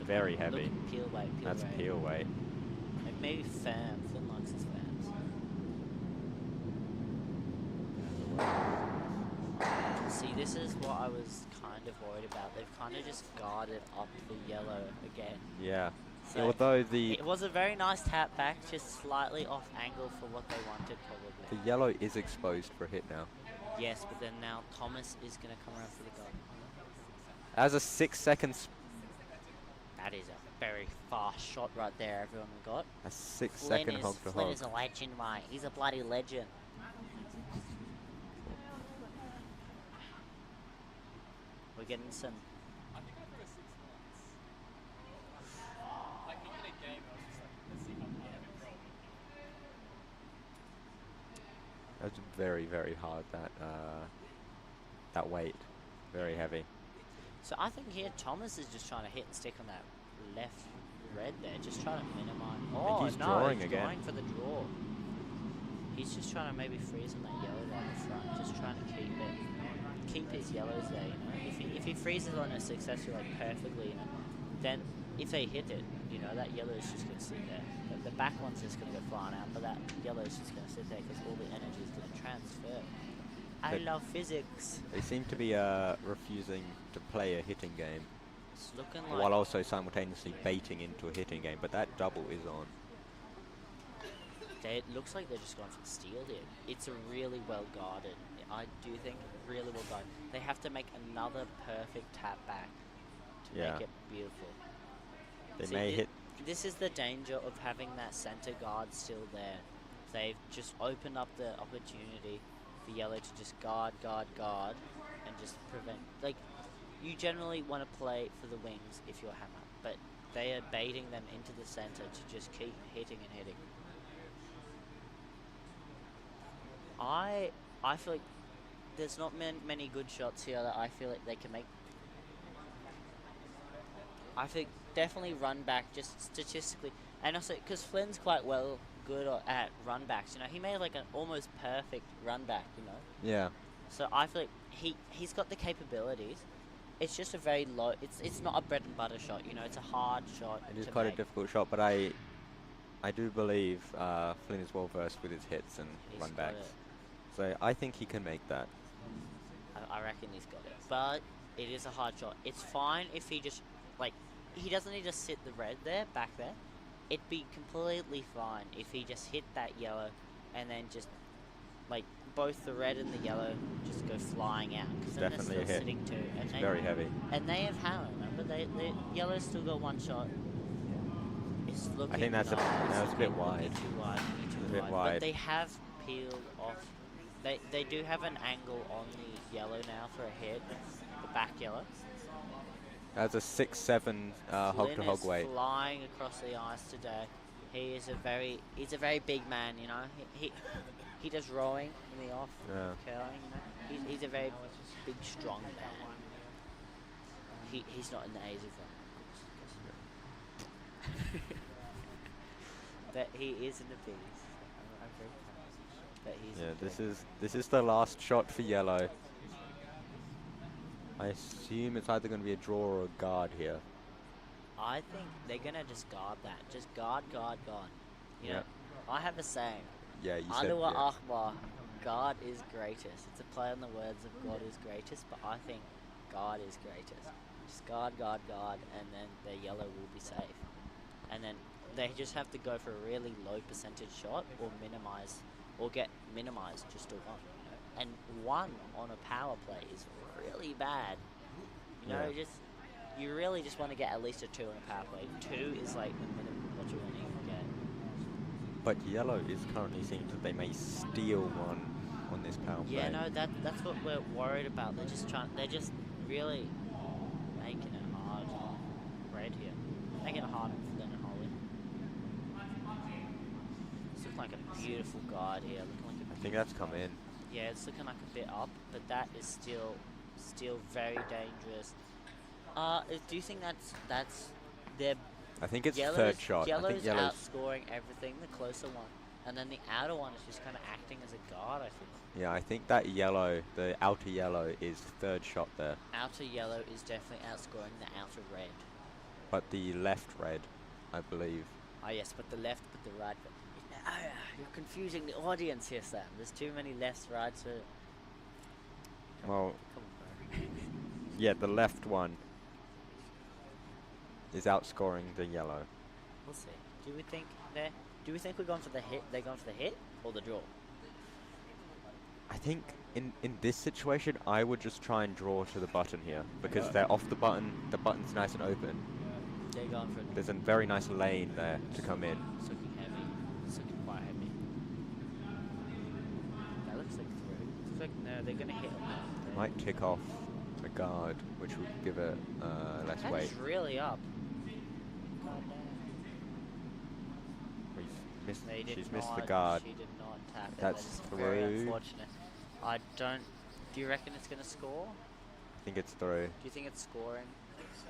very heavy. Peel weight. That's peel weight. Maybe firm. Flynn likes his firms. See, this is what I was kind of worried about. They've kind of just guarded up the yellow again. Yeah. So although it was a very nice tap back, just slightly off angle for what they wanted, probably. The yellow is exposed for a hit now. Yes, but then now Thomas is going to come around for the guard. As a 6 seconds. That is a very fast shot right there, everyone got. A 6 second hog to Flynn hog. is a legend, mate. He's a bloody legend. We're getting some. I think I put a 6 months. Like not in a game, I was just like, let's see how hard I can roll. That's very, very hard, that weight. Very heavy. So I think here Thomas is just trying to hit and stick on that left red there, just trying to minimize. Oh, he's no, drawing he's again. going for the draw. He's just trying to maybe freeze on that yellow there in the front, just trying to keep his yellows there, If he freezes on a successful perfectly, then if they hit it, that yellow is just going to sit there. The back one's just going to go flying out, but that yellow is just going to sit there because all the energy is going to transfer. I love physics. They seem to be refusing to play a hitting game, It's looking like while also simultaneously baiting into a hitting game, but that double is on. it looks like they're just going for the steal here. It's a really well guarded. I do think really well guarded. They have to make another perfect tap back to make it beautiful. They See, may hit. This is the danger of having that center guard still there. They've just opened up the opportunity for yellow to just guard, and just prevent. You generally want to play for the wings if you're hammer, but they are baiting them into the center to just keep hitting and hitting. I feel like there's not many good shots here that I feel like they can make. I think definitely run back, just statistically, and also because Flynn's quite good at run backs. He made an almost perfect run back. Yeah. So I feel like he's got the capabilities, it's just a very low. It's not a bread and butter shot. You know, it's a hard shot. It is to quite a make. difficult shot, but I do believe Flynn is well versed with his hits and He's run got backs. it. So I think he can make that. I reckon he's got it. But it is a hard shot. It's fine if he just like he doesn't need to sit the red there back there. It'd be completely fine if he just hit that yellow and then just like both the red and the yellow just go flying out because then Definitely they're a still hit. sitting two and It's they very heavy. and they have hammer. Remember, they yellow's still got one shot. It's looking. I think that's no, that was a bit looking wide. Too wide. Looking a too bit But wide. they have peeled off. They do have an angle on the yellow now for a hit. The back yellow. That's a 6-7 hog Flynn to hog is weight. flying across the ice today. He's a very big man, you know. He does rowing in the off Yeah. curling, you know. He's a very big, strong man. He's not in the A's of run, but he is in the B's. I'm very proud. But he's Yeah, this is the last shot for yellow. I assume it's either going to be a draw or a guard here. I think they're gonna just guard that. Just guard. You know, I have a saying. Yeah, you said Adawa yeah. Akbar, God is greatest. It's a play on the words of God is greatest, but I think God is greatest. Just guard, and then their yellow will be safe. And then they just have to go for a really low percentage shot or minimize, or get minimized just to one. You know? And one on a power play is really bad. You know, Yeah. you really just want to get at least a 2 on a power play. 2 is like the minimum what you want to get. But yellow is currently seeing that they may steal one on this power play. Yeah, no, that's what we're worried about. They're just really making it hard. Red here, making it harder for them and Holly. It's looking like a beautiful guard here. Looking like I think that's come in. yeah, it's looking like a bit up, but that is still very dangerous. Do you think that's their I think it's yellow's, third shot. I Yellow's think yellow's. outscoring everything, the closer one, and then the outer one is just kind of acting as a guard. I think. Yeah, I think that yellow, the outer yellow, is third shot there. Outer yellow is definitely outscoring the outer red. But the left red, I believe. Ah yes, but the left, but the right. You're confusing the audience here, Sam. There's too many lefts, rights. Well, Come on, bro. yeah, the left one is outscoring the yellow. We'll see. Do we think we're going for the hit? They're going for the hit or the draw? I think in this situation, I would just try and draw to the button here because they're off the button. The button's nice and open. They're going for it. There's a very nice lane there to come in. It's looking heavy. It's looking quite heavy. That looks like 3. Looks like no, they're gonna hit on that. Might tick off a guard, which would give it less That weight. is really up. They did She's not, missed the guard. She did not tap it. That's That is very through. unfortunate. I don't. Do you reckon it's gonna score? I think it's through. Do you think it's scoring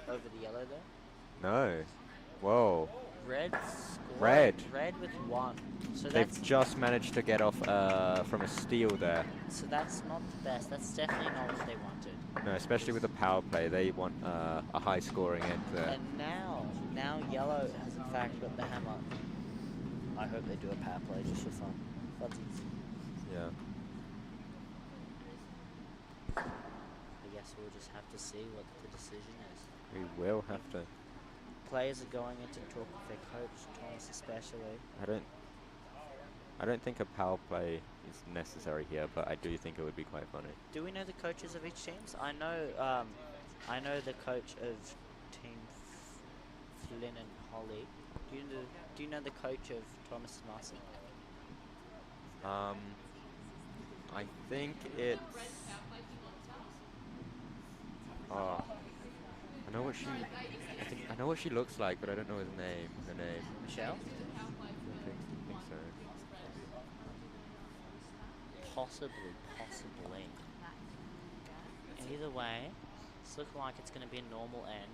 over the yellow there? No. Whoa. Red scoring. Red. Red with 1. So They've that's just managed to get off from a steal there. so that's not the best. That's definitely not what they wanted. No, especially with the power play, they want a high scoring end there. And now yellow has in fact got the hammer. I hope they do a power play just for fun. Funsies. Yeah. I guess we'll just have to see what the decision is. We will have to. Players are going in to talk with their coach, Thomas especially. I don't think a power play is necessary here, but I do think it would be quite funny. Do we know the coaches of each teams? I know the coach of Team Flynn and Holly. Do you know the coach of Thomas and Marcy? I think it's. Oh, I know what she looks like, but I don't know his name. Her name. Michelle? I think so. Possibly. Either way, it's looking like it's going to be a normal end.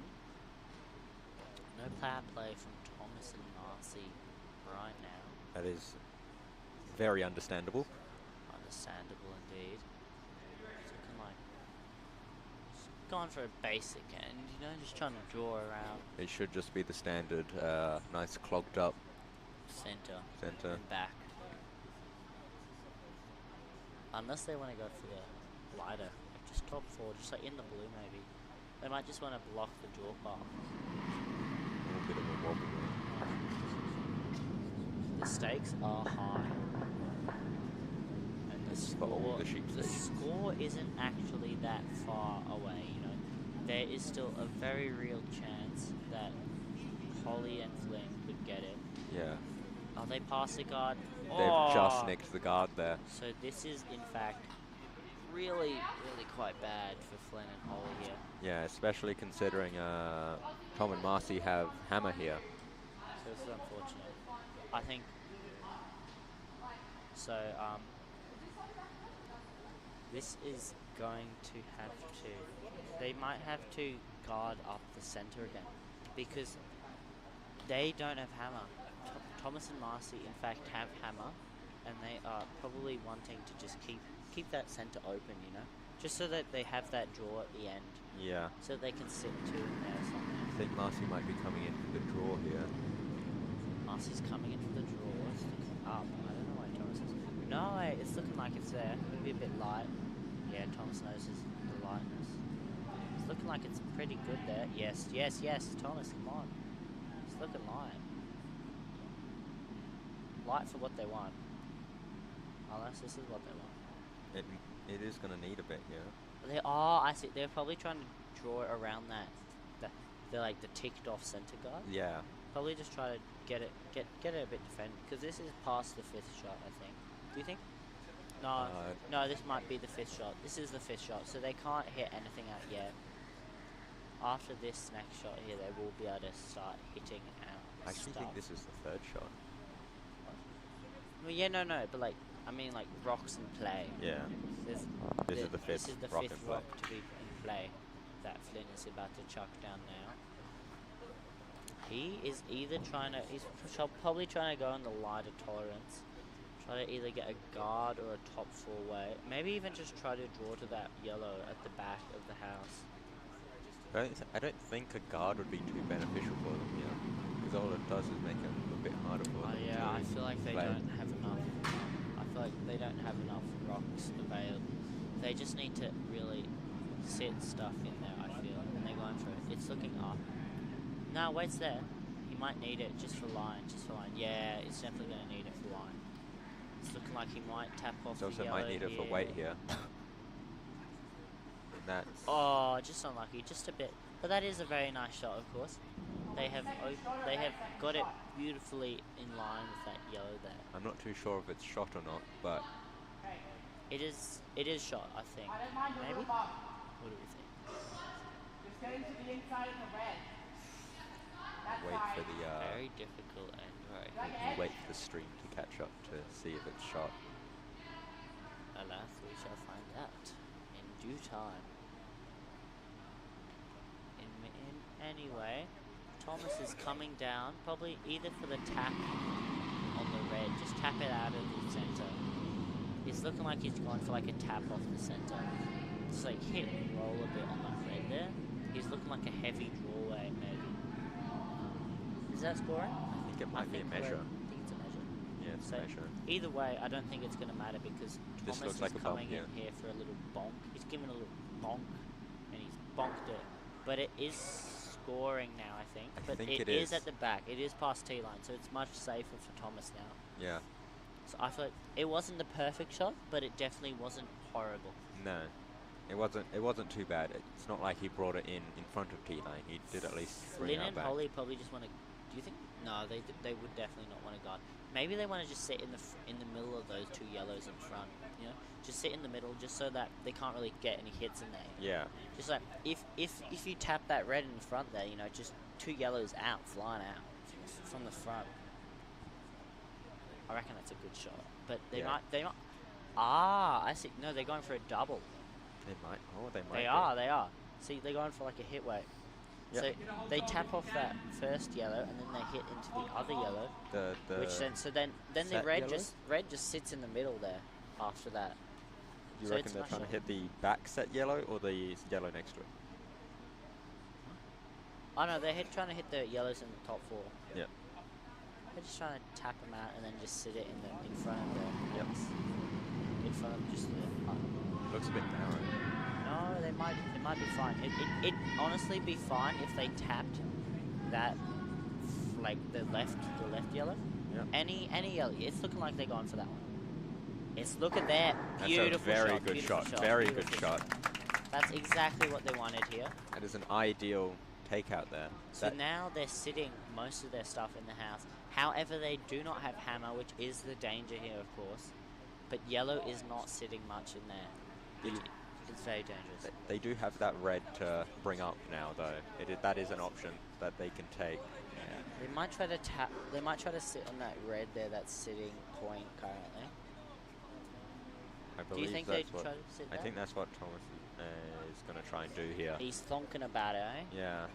No power play from Thomas and Marcy right now. That is very understandable. Understandable indeed. It's looking like gone for a basic end, you know, just trying to draw around It should just be the standard, nice clogged up center center. and back. Unless they want to go for the lighter, like just top 4, just like in the blue maybe. They might just want to block the draw path. A little bit of a wobble there. The stakes are high. And the For all score, the sheep the stakes. score isn't actually that far away, you know. There is still a very real chance that Holly and Flynn could get it. Yeah. Oh, they pass the guard. They've just Oh! nicked the guard there. So this is, in fact, really quite bad for Flynn and Holly here. Yeah, especially considering Tom and Marcy have hammer here. So this is unfortunate. I think, so, this is going to have to, they might have to guard up the center again, because they don't have hammer. Thomas and Marcy, in fact, have hammer, and they are probably wanting to just keep that center open, you know, just so that they have that draw at the end, Yeah. so that they can sit 2 in there or something. I think Marcy might be coming in for the draw here. Marcy's coming in for the draw. It's looking up. I don't know why Thomas is. No, it's looking like it's there. Maybe a bit light. Yeah, Thomas notices the lightness. It's looking like it's pretty good there. Yes. Thomas, come on. It's looking light. Light for what they want. Unless this is what they want. It is going to need a bit here. They are. I see. They're probably trying to draw around that. They're like the ticked off center guard. Yeah. Probably just try to get it a bit defended, because this is past the 5th shot, I think. Do you think? No, no, this might be the 5th shot. This is the 5th shot, so they can't hit anything out yet. After this next shot here, they will be able to start hitting out I actually stuff. think this is the 3rd shot. Well, yeah, no, but like, I mean, like rocks in play. Yeah. This This is the 5th This is the rock 5th in play. rock to be in play that Flynn is about to chuck down now. He is either he's probably trying to go in the lighter tolerance, try to either get a guard or a top 4 way, maybe even just try to draw to that yellow at the back of the house. I don't think a guard would be too beneficial for them here, because all it does is make it a bit harder for them. Yeah, to I feel like they play. don't have enough. I feel like they don't have enough rocks available. They just need to really sit stuff in there, I feel, and they're going for it. It's looking up. No, wait's there. He might need it just for line, Yeah, it's definitely going to need it for line. It's looking like he might tap off He the also yellow might need it for here. weight here. And that's... Oh, just unlucky, just a bit. But that is a very nice shot, of course. They have got it beautifully in line with that yellow there. I'm not too sure if it's shot or not, but It is shot, I think. Maybe? What do we think? Just getting to the inside of the red. wait for the Very difficult and very. we'll wait for the stream to catch up to see if it's shot. Alas, we shall find out in due time. Anyway, Thomas is coming down, probably either for the tap on the red, just tap it out of the center. It's looking like he's going for like a tap off the center. Just like hit and roll a bit on the red there. He's looking like a heavy drawway, maybe. Is that scoring? I think it might be a measure. I think it's a measure. Yeah, it's So a measure. either way, I don't think it's going to matter, because This Thomas looks like is a bump, coming yeah. in here for a little bonk. He's giving a little bonk, and he's bonked it. But it is scoring now, I think. I But think it it is is. at the back. It is past T-line, so it's much safer for Thomas now. Yeah. So I feel like it wasn't the perfect shot, but it definitely wasn't horrible. No. It wasn't too bad. It's not like he brought it in front of T-line. He did at least bring Lynn it out and back. Holly probably just want to. Do you think? No, they would definitely not want to guard. Maybe they want to just sit in the middle of those 2 yellows in front. You know, just sit in the middle, just so that they can't really get any hits in there. Yeah. Just like if you tap that red in front there, you know, just 2 yellows out, flying out from the front. I reckon that's a good shot. But they Yeah. might. Ah, I see. No, they're going for a double. They might. Oh, they might. They are. See, they're going for like a hit weight. Yep. So they tap off that first yellow, and then they hit into the other yellow, The which then the set red yellow? just sits in the middle there. After that, You so reckon it's they're my trying to shot. hit the back set yellow or the yellow next to it? Oh no, they're trying to hit the yellows in the top 4. Yeah. They're just trying to tap them out and then just sit it in front of the Yep. in front of just the. Looks a bit narrow. No, they might be fine. It honestly be fine if they tapped that, like the left yellow. Yep. Any yellow. It's looking like they're going for that one. It's looking there. That's Beautiful a very shot. good Beautiful shot. Very good beautiful shot. That's exactly what they wanted here. That is an ideal takeout there. So That- now they're sitting most of their stuff in the house. However, they do not have hammer, which is the danger here, of course. But yellow is not sitting much in there. You- It's very dangerous. They do have that red to bring up now, though. That is an option that they can take. They might try to tap. They might try to sit on that red there. That's sitting point currently. I Do you believe think they that's what. try to sit I there? think that's what Thomas is going to try and do here. He's thonking about it, eh? Yeah.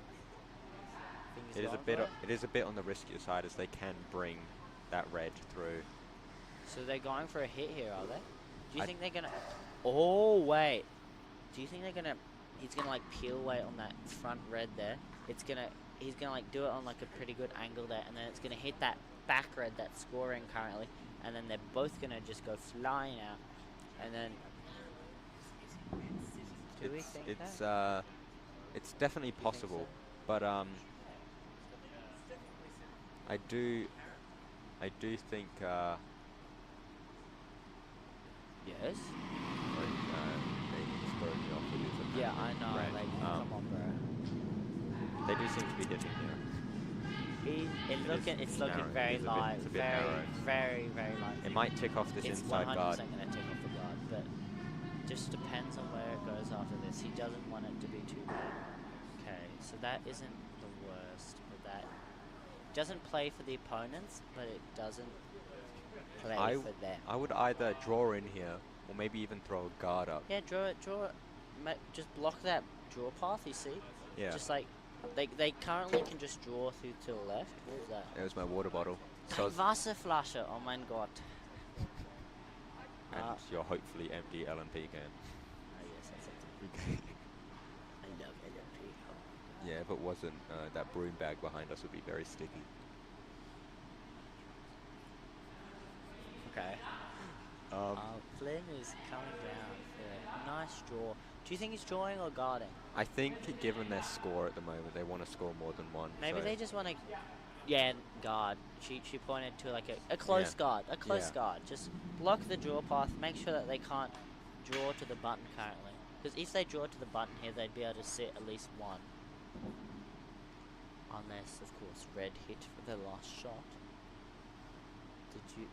Think he's It is a going bit. for it? It is a bit on the riskier side as they can bring that red through. So they're going for a hit here, are they? Do you I- think they're gonna? Oh wait. Do you think they're gonna? He's gonna like peel away on that front red there. It's gonna. He's gonna like do it on like a pretty good angle there, and then it's gonna hit that back red that's scoring currently, and then they're both gonna just go flying out, and then. Do we think that? It's definitely think so? possible, but I do think Yes. sorry, they just throw me off with his Yeah, I know. red. Like, come on, bro. They do seem to be hitting here. It's looking narrow. very It is a bit- light, it's a bit very, narrow. very, very light. It might tick off this It's inside 100% guard. going to take off the guard, but just depends on where it goes after this. He doesn't want it to be too bad. Okay, so that isn't the worst, but that doesn't play for the opponents, but it doesn't play I- for them. I would either draw in here or maybe even throw a guard up. Yeah, draw it. Just block that draw path. You see, Yeah. just like they currently can just draw through to the left. What was that? It was my water bottle. So Ein it's- Wasserflasche. Oh mein Gott. and your hopefully empty LMP can. Oh yes, that's it. I love LMP. Yeah, if it wasn't, that broom bag behind us would be very sticky. Okay. Flynn is coming down for a nice draw. Do you think he's drawing or guarding? I think given their score at the moment, they want to score more than one. Maybe so they just want to. Yeah, guard. She pointed to like a close Yeah. guard. A close Yeah. guard. Just block the draw path. Make sure that they can't draw to the button currently. Because if they draw to the button here, they'd be able to sit at least one. Unless, of course, red hit for their last shot. Did you?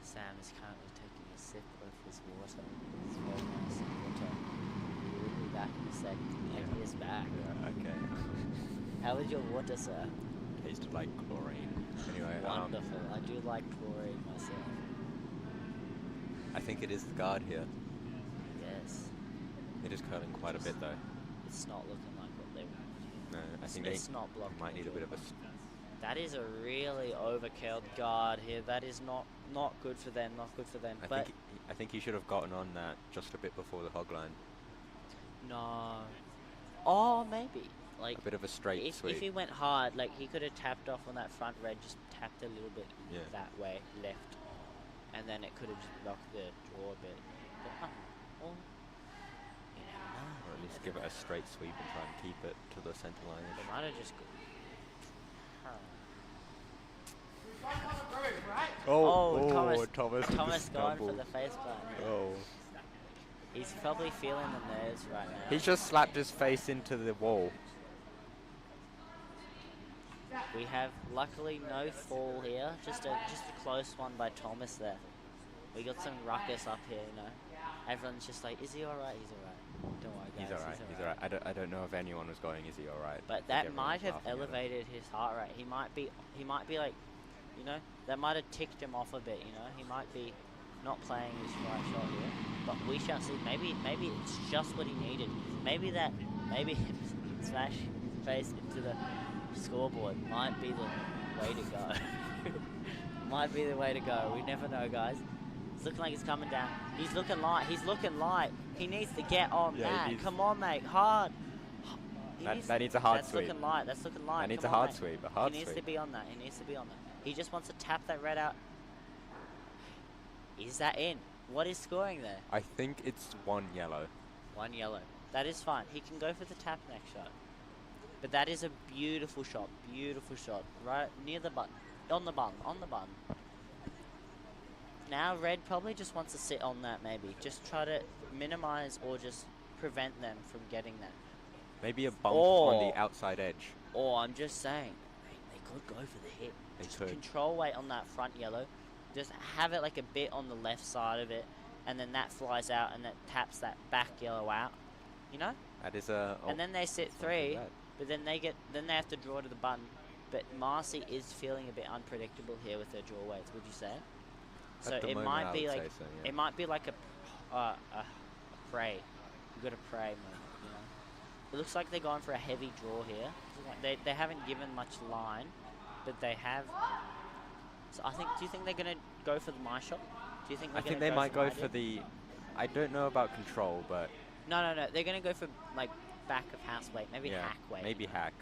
Sam is currently taking a sip of his water. It's very nice water. We will be back in a sec. And he is back. Yeah, okay. How is your water, sir? Tasted like chlorine. Anyway, Wonderful. I do like chlorine myself. I think it is the guard here. Yes. It is curling quite a bit though. It's not looking like what they want. No, I think It's not they blocking. might the need a bit draw. of a. That is a really overkilled guard here. That is not good for them. Not good for them. But I think he should have gotten on that just a bit before the hog line. no. Oh, maybe. Like A bit of a straight if sweep. he went hard, like he could have tapped off on that front red, just tapped a little bit Yeah. that way, left, and then it could have just blocked the draw a bit. But well, you never know. Or at least give it a straight sweep and try and keep it to the centre line. They might have just. Oh, Thomas going for the face plant. Oh. He's probably feeling the nerves right now. He just slapped his face into the wall. We have luckily no fall here, just a close one by Thomas there. We got some ruckus up here, you know. Everyone's just like, is he alright? He's alright. Don't worry, guys. He's alright. I don't know if anyone was going, is he alright? But that might have elevated his heart rate. He might be like, you know, that might have ticked him off a bit, you know. He might be not playing his right shot here. But we shall see. Maybe it's just what he needed. Maybe smash face into the scoreboard might be the way to go. Might be the way to go. We never know, guys. It's looking like he's coming down. He's looking light. He needs to get on Yeah, that. he's- Come on, mate. Hard. That needs a hard that's sweep. looking light. That's looking light. That needs Come a hard on, mate. sweep. A hard He needs sweep. to be on that. He needs to be on that. He just wants to tap that red out. Is that in? What is scoring there? I think it's 1 yellow. 1 yellow. That is fine. He can go for the tap next shot. But that is a beautiful shot. Beautiful shot. Right near the button. On the button. On the button. Now red probably just wants to sit on that maybe. Just try to minimize or just prevent them from getting that. Maybe a bump on Or- the outside edge. Or I'm just saying, they could go for the hit. They Just could. control weight on that front yellow. Just have it like a bit on the left side of it. And then that flies out and that taps that back yellow out. You know? That is a. Oh, And then they sit that's not too 3. bad. But then they have to draw to the button. But Marcy is feeling a bit unpredictable here with her draw weights, would you say? So At the it moment, might I be would like say so, yeah. it might be like a pray. You got to pray moment, you know. It looks like they're going for a heavy draw here. They haven't given much line, but they have. So I think. Do you think they're gonna go for the my shot? Do you think? I They're think gonna they might go my for dip? the. I don't know about control, but No. They're gonna go for like back of house weight, maybe yeah, hack weight. maybe hack.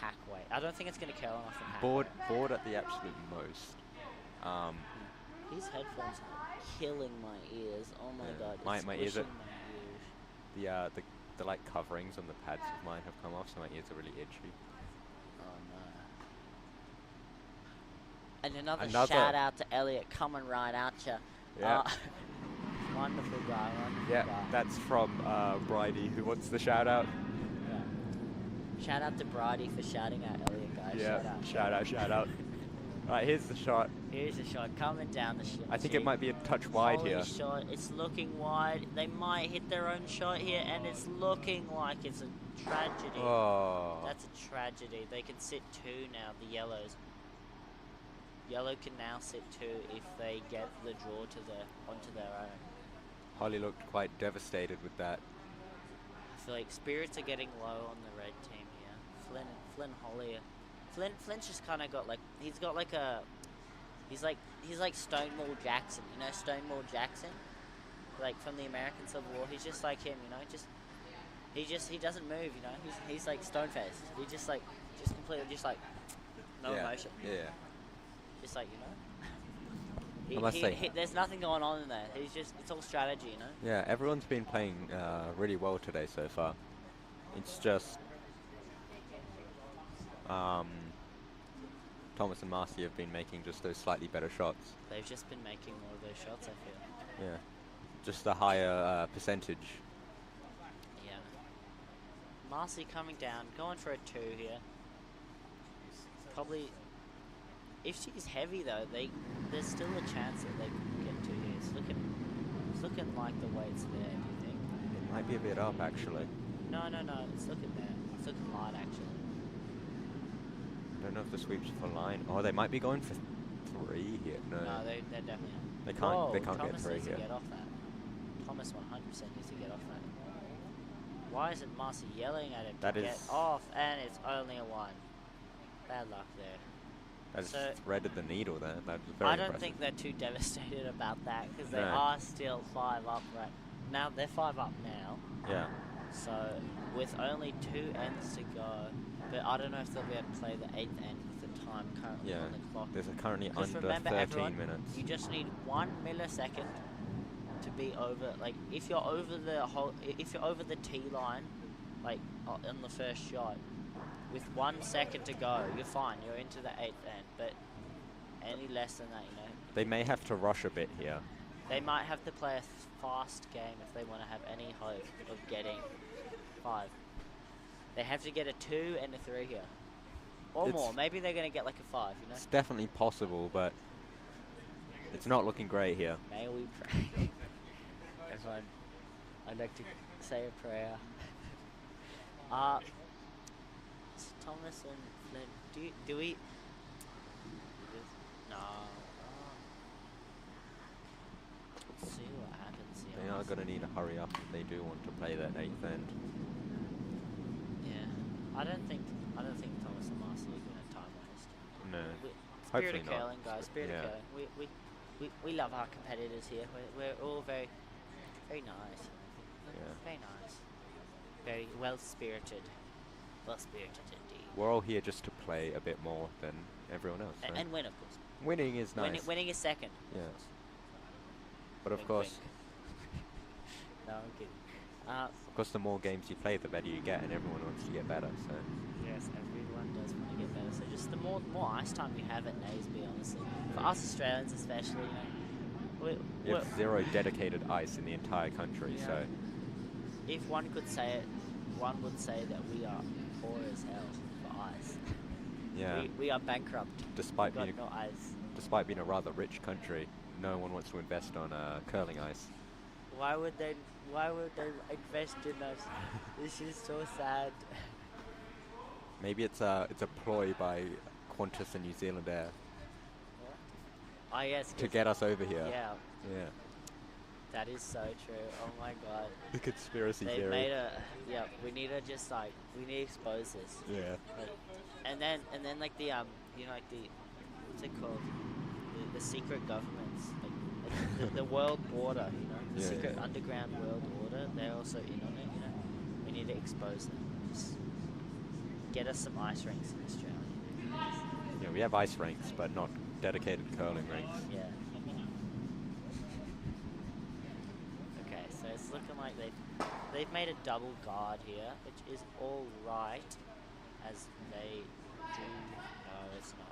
Hack weight. I don't think it's gonna curl enough from hack. Board at the absolute most. These headphones are killing my ears. Oh my Yeah. god. My it's ears are- squishing my ears. The like coverings on the pads of mine have come off, so my ears are really itchy. Oh no. And another Another- shout out to Elliot coming right at you. Yeah. Wonderful guy. Wonderful Yeah, guy. that's from Bridie, who wants the shout out. Yeah. Shout out to Brady for shouting at Elliot, guys. Yeah, shout out. Right, here's the shot. Here's a shot coming down the shot. I think it might be a touch wide here. Shot. It's looking wide. They might hit their own shot here, and it's looking like it's a tragedy. Oh. That's a tragedy. They can sit 2 now, the yellows. Yellow can now sit 2 if they get the draw onto their own. Holly looked quite devastated with that. I feel like spirits are getting low on the red team here. Flynn Holly. Flynn's just kind of got like he's like Stonewall Jackson. You know Stonewall Jackson, like from the American Civil War. He's just like him. You know, he doesn't move. You know, he's like stone faced. He just completely no yeah. emotion. Yeah. Just like, you know. I must say- there's nothing going on in there. It's all strategy, you know. Yeah, everyone's been playing really well today so far. It's just Thomas and Marcy have been making just those slightly better shots. They've just been making more of those shots, I feel. Yeah, just a higher percentage. Yeah. Marcy coming down, going for a 2 here. Probably, if she's heavy though, there's still a chance that they could get 2 here. It's looking like the weight's there. Do you think? It might be a bit up actually. No. It's looking there. It's looking light actually. I don't know if the sweeps for line. Oh, they might be going for 3 here. No, No, they're definitely not. they can't. Whoa, They can't Thomas get 3 needs here. to get off that. Thomas 100% needs to get off that. Why isn't Marcy yelling at him That to get is- off? And it's only a 1. Bad luck there. That has So- threaded the needle there. That was very I don't impressive. think they're too devastated about that because they No. are still 5 up right now. They're 5 up now. Yeah. So with only 2 ends to go, but I don't know if they'll be able to play the 8th end with the time currently Yeah. on the clock. There's currently 'Cause under remember 13 everyone, minutes. You just need 1 millisecond to be over. Like if you're over the T line, like on the first shot, with 1 second to go, you're fine. You're into the 8th end. But any less than that, you know, They may have to rush a bit here. they might have to play a fast game if they want to have any hope of getting 5. They have to get a 2 and a 3 here. Or It's- more. Maybe they're going to get like a 5, you know? It's definitely possible, but it's not looking great here. May we pray. Everyone, I'd like to say a prayer. So Thomas and Flynn, do we... No. Let's see what happens here. They are going to need to hurry up if they do want to play that 8th end. Yeah. I don't think Thomas and Marcy are going to time waste. No. Spirit Hopefully of not. curling, guys. Spirit Yeah. of curling. We love our competitors here. We're all very, very nice. Yeah. Very nice. Very well spirited. Well spirited indeed. We're all here just to play a bit more than everyone else, right? And win, of course. Winning is nice. Winning is second. Yeah. But of Wink, course, wink. No, I'm kidding. of course, the more games you play, the better you get, and everyone wants to get better. So Yes, everyone does want to get better. So just the more ice time you have at Naseby, honestly, for us Australians especially, you have 0 dedicated ice in the entire country. Yeah. So if one could say it, one would say that we are poor as hell for ice. yeah, We are bankrupt. despite We've being got no ice. despite being a rather rich country, no one wants to invest on curling ice. Why would they invest in us? This is so sad. Maybe it's a ploy by Qantas and New Zealand Air Oh yes. to get us over here. Yeah, Yeah. that is so true. Oh my god. The conspiracy They've theory. made a yeah. We need to just we need to expose this. Yeah. Like, and then like the like the what's it called? The secret governments, like the world order, the Yeah, secret yeah. underground world order. They're also in on it, We need to expose them. Just get us some ice rinks in Australia. Yeah, we have ice rinks, but not dedicated curling rinks. Yeah. Okay, so it's looking like they've made a double guard here, which is all right, as they do. No, it's not.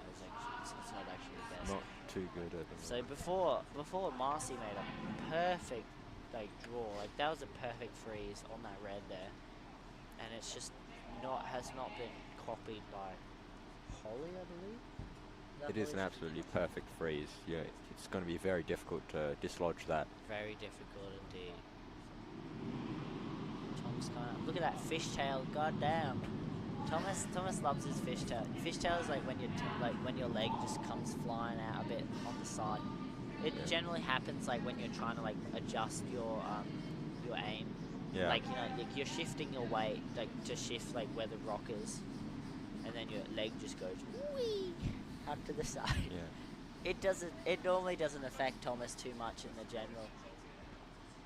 It's not actually the best. Not too good at the So moment. before Marcy made a perfect draw, that was a perfect freeze on that red there, and it's just has not been copied by Holly, I believe. It is an absolutely perfect freeze. Yeah, it's going to be very difficult to dislodge that. Very difficult indeed. Tom's kind of look at that fishtail. God damn. Thomas loves his fishtail. Fishtail is like when your leg just comes flying out a bit on the side. It generally happens when you're trying to adjust your aim. Yeah. Like you're shifting your weight to shift where the rock is, and then your leg just goes whee up to the side. Yeah. It normally doesn't affect Thomas too much in the general.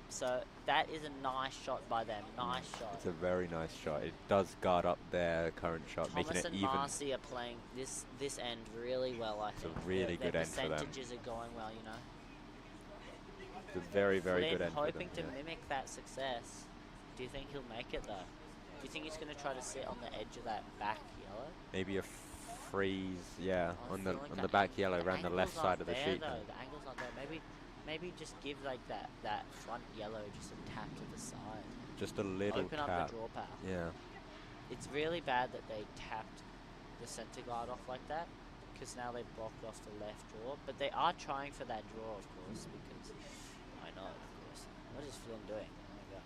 So that is a nice shot by them. Nice shot. It's a very nice shot. It does guard up their current shot, Thomas making it and even. Marcy are playing this end really well, I It's a think. really Their good end for them. percentages are going well, It's a very, very Flynn good end for them. hoping to yeah. mimic that success. Do you think he'll make it, though? Do you think he's going to try to sit on the edge of that back yellow? Maybe a freeze, yeah, I on feel the like back yellow around the angle's left not side of the there, sheet. Though. The angle's not there. Maybe just give that front yellow just a tap to the side. Just a little Open tap. up the draw path. Yeah. It's really bad that they tapped the centre guard off like that, because now they've blocked off the left draw. But they are trying for that draw, of course, because I know, of course. What is Flynn doing? Oh my god,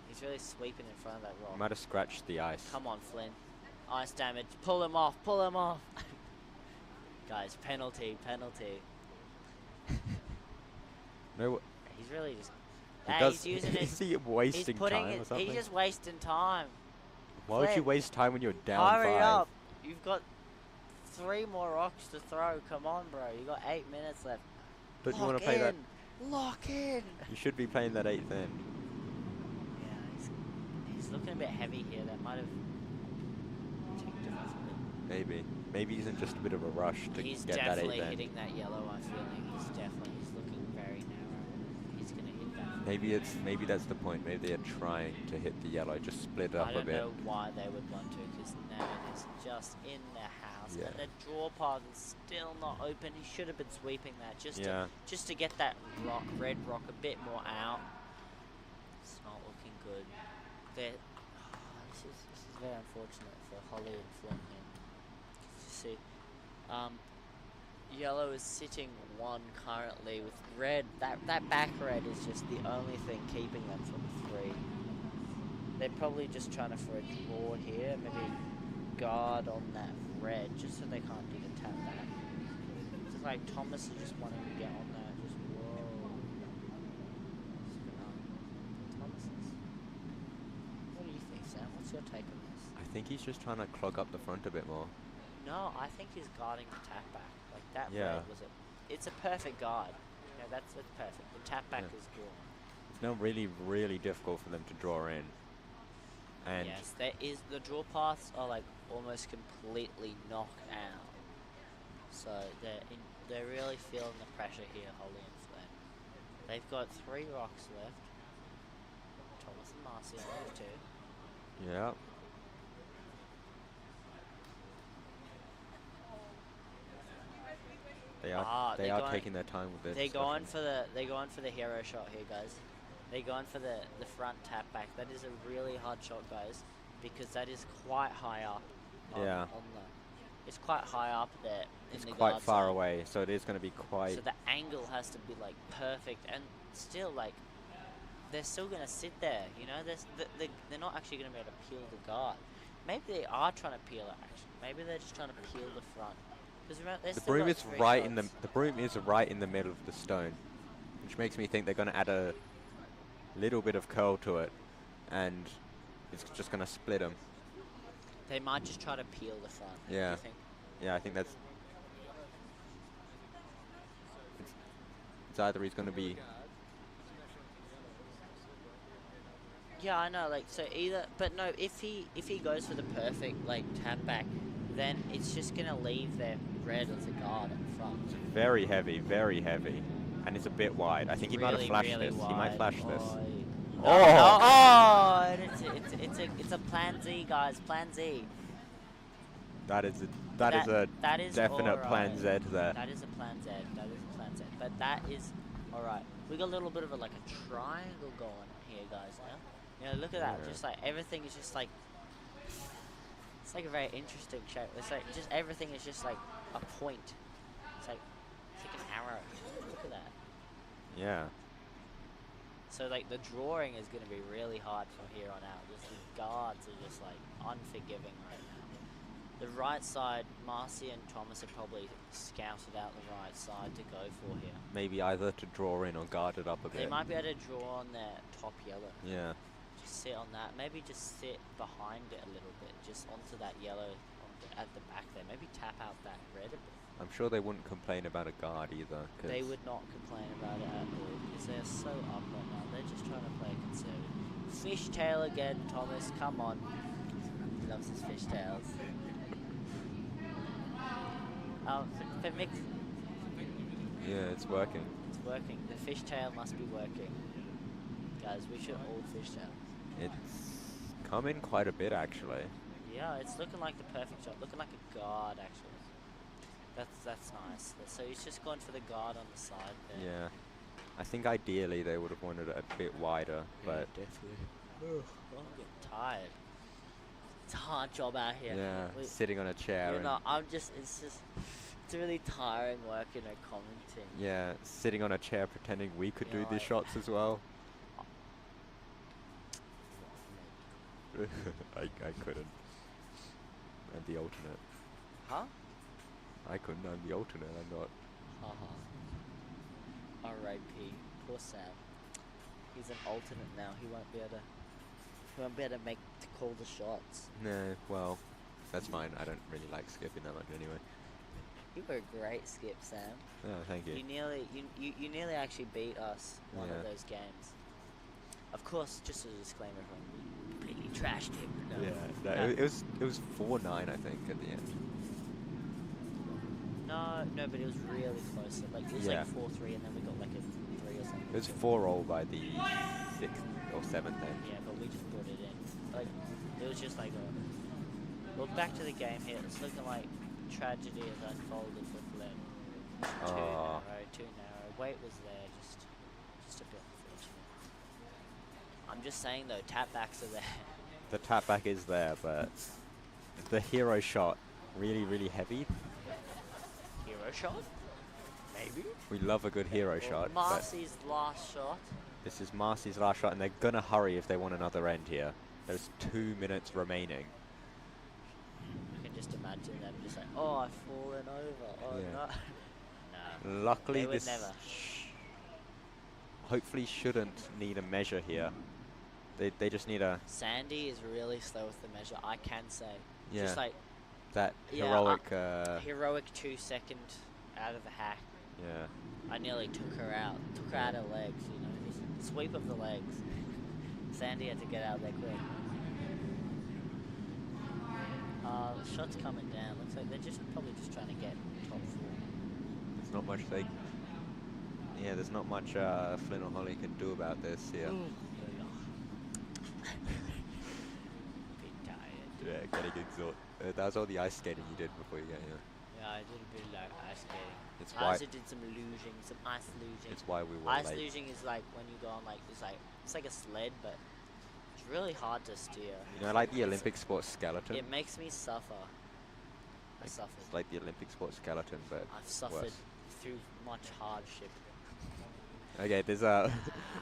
he's really sweeping in front of that rock. Might have scratched the ice. Come on, Flynn. Ice damage. Pull him off. Pull him off. Guys, penalty. No, He's really just. he Hey, does. he's using Is it. he wasting time or something? He's just wasting time. Why would you Flynn, waste time when you're down Hurry 5? up. You've got 3 more rocks to throw. Come on, bro. You got 8 minutes left. Don't you want to play that? Lock in. You should be playing that 8th end. Yeah, he's looking a bit heavy here. That might have ticked him off a bit. Maybe he's in just a bit of a rush to He's get that 8th definitely end. hitting that yellow. I feel like he's looking very narrow. He's gonna hit that. Maybe that's the point. Maybe they're trying to hit the yellow, just split it up I a don't bit. know why they would want to, because now it is just in their house, Yeah. and the draw path is still not open. He should have been sweeping that just to get that red rock a bit more out. It's not looking good. This is very unfortunate for Holly and Flynn here. You see, yellow is sitting 1 currently with red. That back red is just the only thing keeping them from 3. They're probably just trying to for a draw here, maybe guard on that red, just so they can't do the tap back. It's just like Thomas is just wanting to get on that. Just whoa. What do you think, Sam? What's your take on this? I think he's just trying to clog up the front a bit more. No, I think he's guarding the tap back. Like that Yeah. red was it's a perfect guard. Yeah, that's perfect. The tap back Yeah. is drawn. It's now really, really difficult for them to draw in. And yes, there is the draw paths are like almost completely knocked out. So they're really feeling the pressure here, Holly and Flynn. They've got 3 rocks left. Thomas and Marcy only have 2. yeah. They are they're going- taking their time with this. They're going for the hero shot here, guys. They're going for the front tap back. That is a really hard shot, guys, because that is quite high up. Yeah. On it's quite high up there. It's in the quite guard far side. away, so it is going to be quite. So the angle has to be like perfect, and still like they're still gonna sit there. You know, they're not actually gonna be able to peel the guard. Maybe they are trying to peel it. Actually, maybe they're just trying to peel the front. Because The broom is right in the broom is right in the middle of the stone, which makes me think they're going to add a little bit of curl to it, and it's just going to split them. They might just try to peel the front. Yeah. You think? Yeah, I think that's. It's either he's going to be. Yeah, I know. Like, so either, but no. If he goes for the perfect like tap back, then it's just gonna leave their red as a guard in front. It's very heavy, and it's a bit wide. I think he might have flashed really this. Wide. He might flash this. Oh! Oh! No, oh! And it's a plan Z, guys. Plan Z. That is That is definite plan alright. Z there. That is a plan Z. That is a plan Z. But that is all right. We got a little bit of like a triangle going here, guys. Now, you know, look at that. Yeah. Just like everything is just like. It's like a very interesting shape. It's like just everything is just like a point. It's like an arrow. Look at that. Yeah. So like the drawing is going to be really hard from here on out. Just the guards are just like unforgiving right now. The right side, Marcy and Thomas have probably scouted out the right side to go for here. Maybe either to draw in or guard it up a bit. They might be able to draw on their top yellow. Yeah. Just sit on that. Maybe just sit behind it a little bit, just onto that yellow at the back there. Maybe tap out that red a bit. I'm sure they wouldn't complain about a guard either. They would not complain about it at all because they're so up right now. They're just trying to play conservative. Fishtail again, Thomas. Come on. He loves his fishtails. For mix, Yeah, it's working. it's working. The fishtail must be working. Guys, we should all fishtail. It's come in quite a bit actually. Yeah, it's looking like the perfect shot. Looking like a guard, actually. That's nice. So he's just gone for the guard on the side there. Yeah. I think ideally they would have wanted it a bit wider, but definitely. Oh, I'm getting tired. It's a hard job out here. yeah, We- sitting on a chair You and know, it's really tiring working at commenting. yeah, sitting on a chair pretending we could Yeah, do these like- shots as well. I couldn't. I'm the alternate. Huh? I couldn't. I'm the alternate. I'm not. Haha. R.I.P. Poor Sam. He's an alternate now. He won't be able to call the shots. No, well, that's fine. I don't really like skipping that much anyway. You were a great skip, Sam. Oh, thank you. You nearly actually beat us one of Yeah. those games. Of course, just as a disclaimer, everyone, we completely trashed him. No. Yeah, no, No. It was 4-9 I think at the end. No, but it was really close. Like it was Yeah. like 4-3, and then we got like a 3 or something. It was 4-all by the 6th or 7th end. Yeah, but we just brought it in. Like it was just like a. Well, back to the game here. It's looking like tragedy has unfolded with Len. Too Aw. narrow. Weight was there, just a bit unfortunate. I'm just saying though, tap backs are there. The tap back is there, but the hero shot really heavy. Hero shot? Maybe. We love a good hero shot, but Marcy's last shot. this is Marcy's last shot, and they're gonna hurry if they want another end here. There's 2 minutes remaining. I can just imagine them just like, oh, I've fallen over. Oh Yeah. no. No. Luckily, They would this never. hopefully shouldn't need a measure here. They just need a Sandy is really slow with the measure, I can say. yeah Just like that yeah, heroic heroic 2-second out of the hack. yeah. I nearly took her out her legs, you know, just sweep of the legs. Sandy had to get out there quick. the shot's coming down. Looks like they're probably just trying to get top 4. There's not much they. Yeah, there's not much Flynn or Holly can do about this here. Bit tired. Yeah, getting exhausted. That was all the ice skating you did before you got here. Yeah, I did a bit of like ice skating. It's I why. also did some luging, some ice luging. It's why we were Ice late. luging is like when you go on like it's like a sled, but it's really hard to steer. You know, like the Olympic sport skeleton. It makes me suffer. I It's suffered. like the Olympic sport skeleton, but I've suffered worse. through much hardship. Okay, there's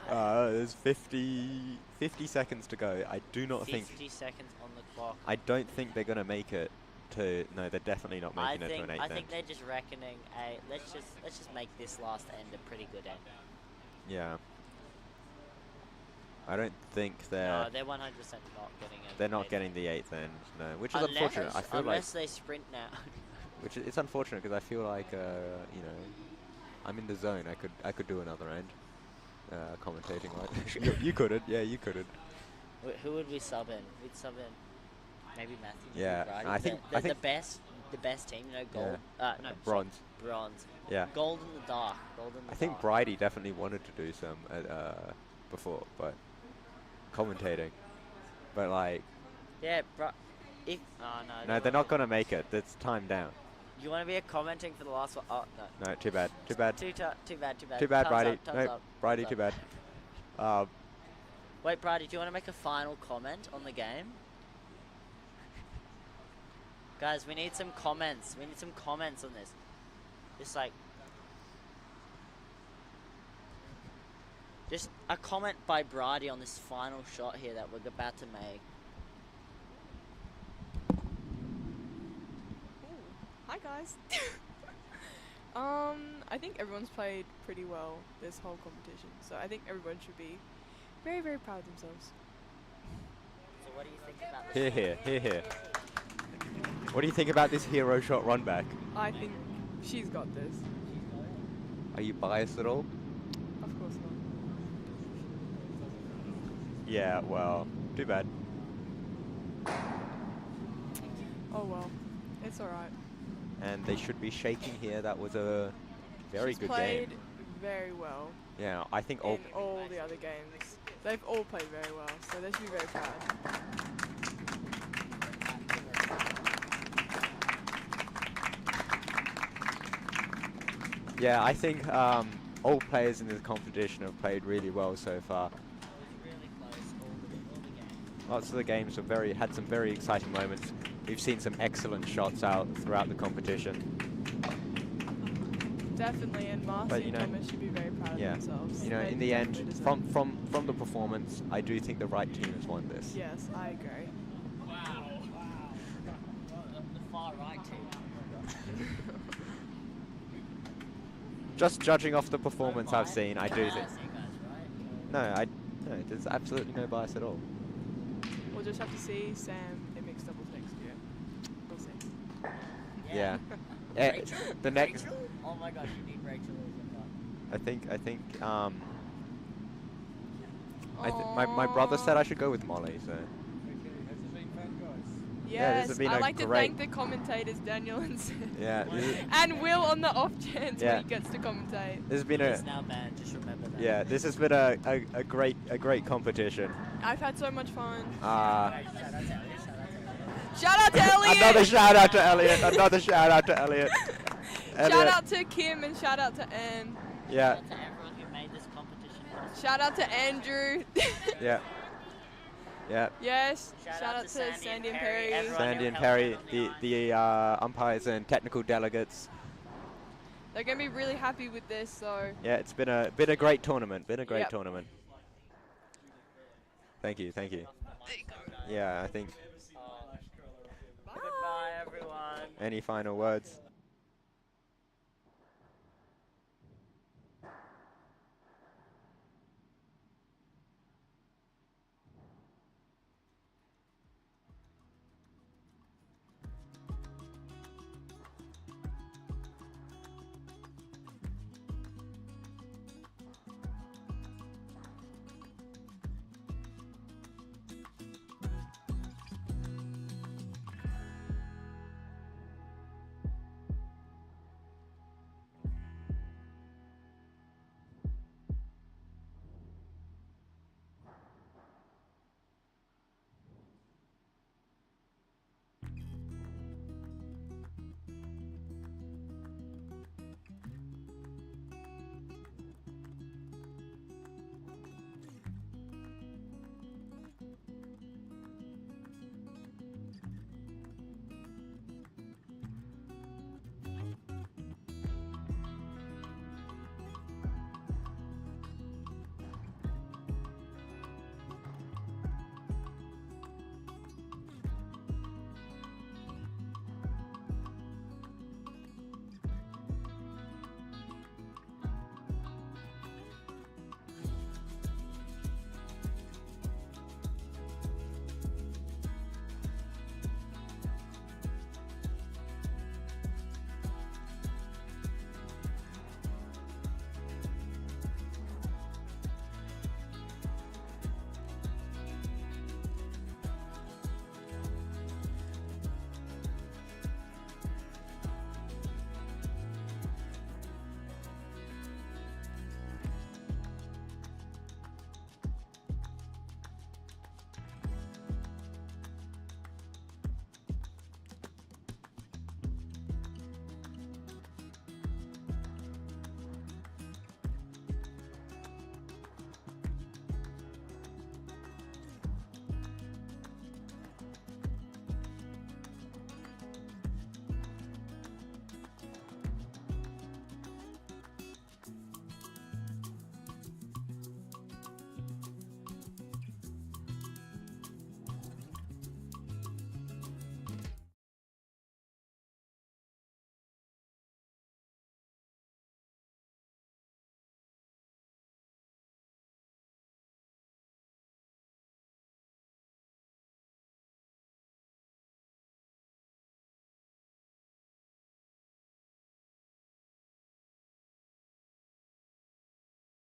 there's 50 seconds to go. I do not 50 think. seconds on the clock. I don't think they're gonna make it to. No, they're definitely not making it to an 8th I end. think they're just reckoning. Hey, let's just make this last end a pretty good end. Yeah. I don't think No, they're. they're 100% not getting it. They're not getting the 8th end. No, which is unfortunate. I feel like. Unless they sprint now. Which it's unfortunate because I feel like you know, I'm in the zone. I could do another end. Commentating like you couldn't. Yeah, you couldn't. Who would we sub in? We'd sub in maybe Matthew. maybe Yeah, Brady. I think- the, I think- the best team. You know, gold. No, Bronze. bronze. Yeah. Gold in the dark. Gold in the I think dark. Bridie definitely wanted to do some before, but commentating. But like, Yeah, if no. no, they're not gonna make it. That's time down. You want to be a commenting for the last one? Oh no. No, too bad. Too bad. Too bad. Too bad, Thumbs Bridie. up, thumbs No, up, Bridie, thumbs too up. bad. Wait, Bridie, do you want to make a final comment on the game? Guys, we need some comments. We need some comments on this. Just like, just a comment by Bridie on this final shot here that we're about to make. Hi guys. I think everyone's played pretty well this whole competition, so I think everyone should be very, very proud of themselves. So what do you think about Here, this? here, here, here. What do you think about this hero shot run back? I think she's got this. Are you biased at all? Of course not. Yeah. Well, too bad. Oh well, it's alright. And they should be shaking here. That was a very She's good played game. very well Yeah, I think all. in all the other games. They've all played very well, so they should be very proud. Yeah, I think all players in this competition have played really well so far. It was really close all the games. Lots of the games have had some very exciting moments. We've seen some excellent shots out throughout the competition. Definitely, and Marcy But, you and know, Thomas should be very proud yeah, of themselves. You know, They in the end, definitely deserve from the performance, I do think the right team has won this. it. Yes, I agree. Wow. The far right team. Just judging off the performance I've seen, I do think. You guys, right? No, there's absolutely no bias at all. We'll just have to see Sam in mixed doubles next year. We'll see. Yeah. Yeah, Rachel? the next, Rachel? Oh my gosh, you need Rachel as a I think, my brother said I should go with Molly, so. Yeah, this Yes, has been I a like to great- thank the commentators, Daniel and Sam. Yeah, And Will on the off chance Yeah. when he gets to commentate. this has been It's a, now banned, just remember that. yeah, this has been a great competition. I've had so much fun. Shout out to Elliot. Shout out to Elliot! Another shout out to Elliot. Shout out to Kim and shout out to Anne. Yeah, Shout out to everyone who made this competition possible. Shout out to Andrew. yeah, yeah. Yes. Shout Shout out out to to Sandy Sandy and and Perry, Perry. everyone. Sandy and helped Perry, out on the the umpires and technical delegates. They're gonna be really happy with this, so Yeah, it's been a great tournament. Been a great Yep. tournament. Thank you, thank you. Yeah, I think. Goodbye, everyone. Any final words?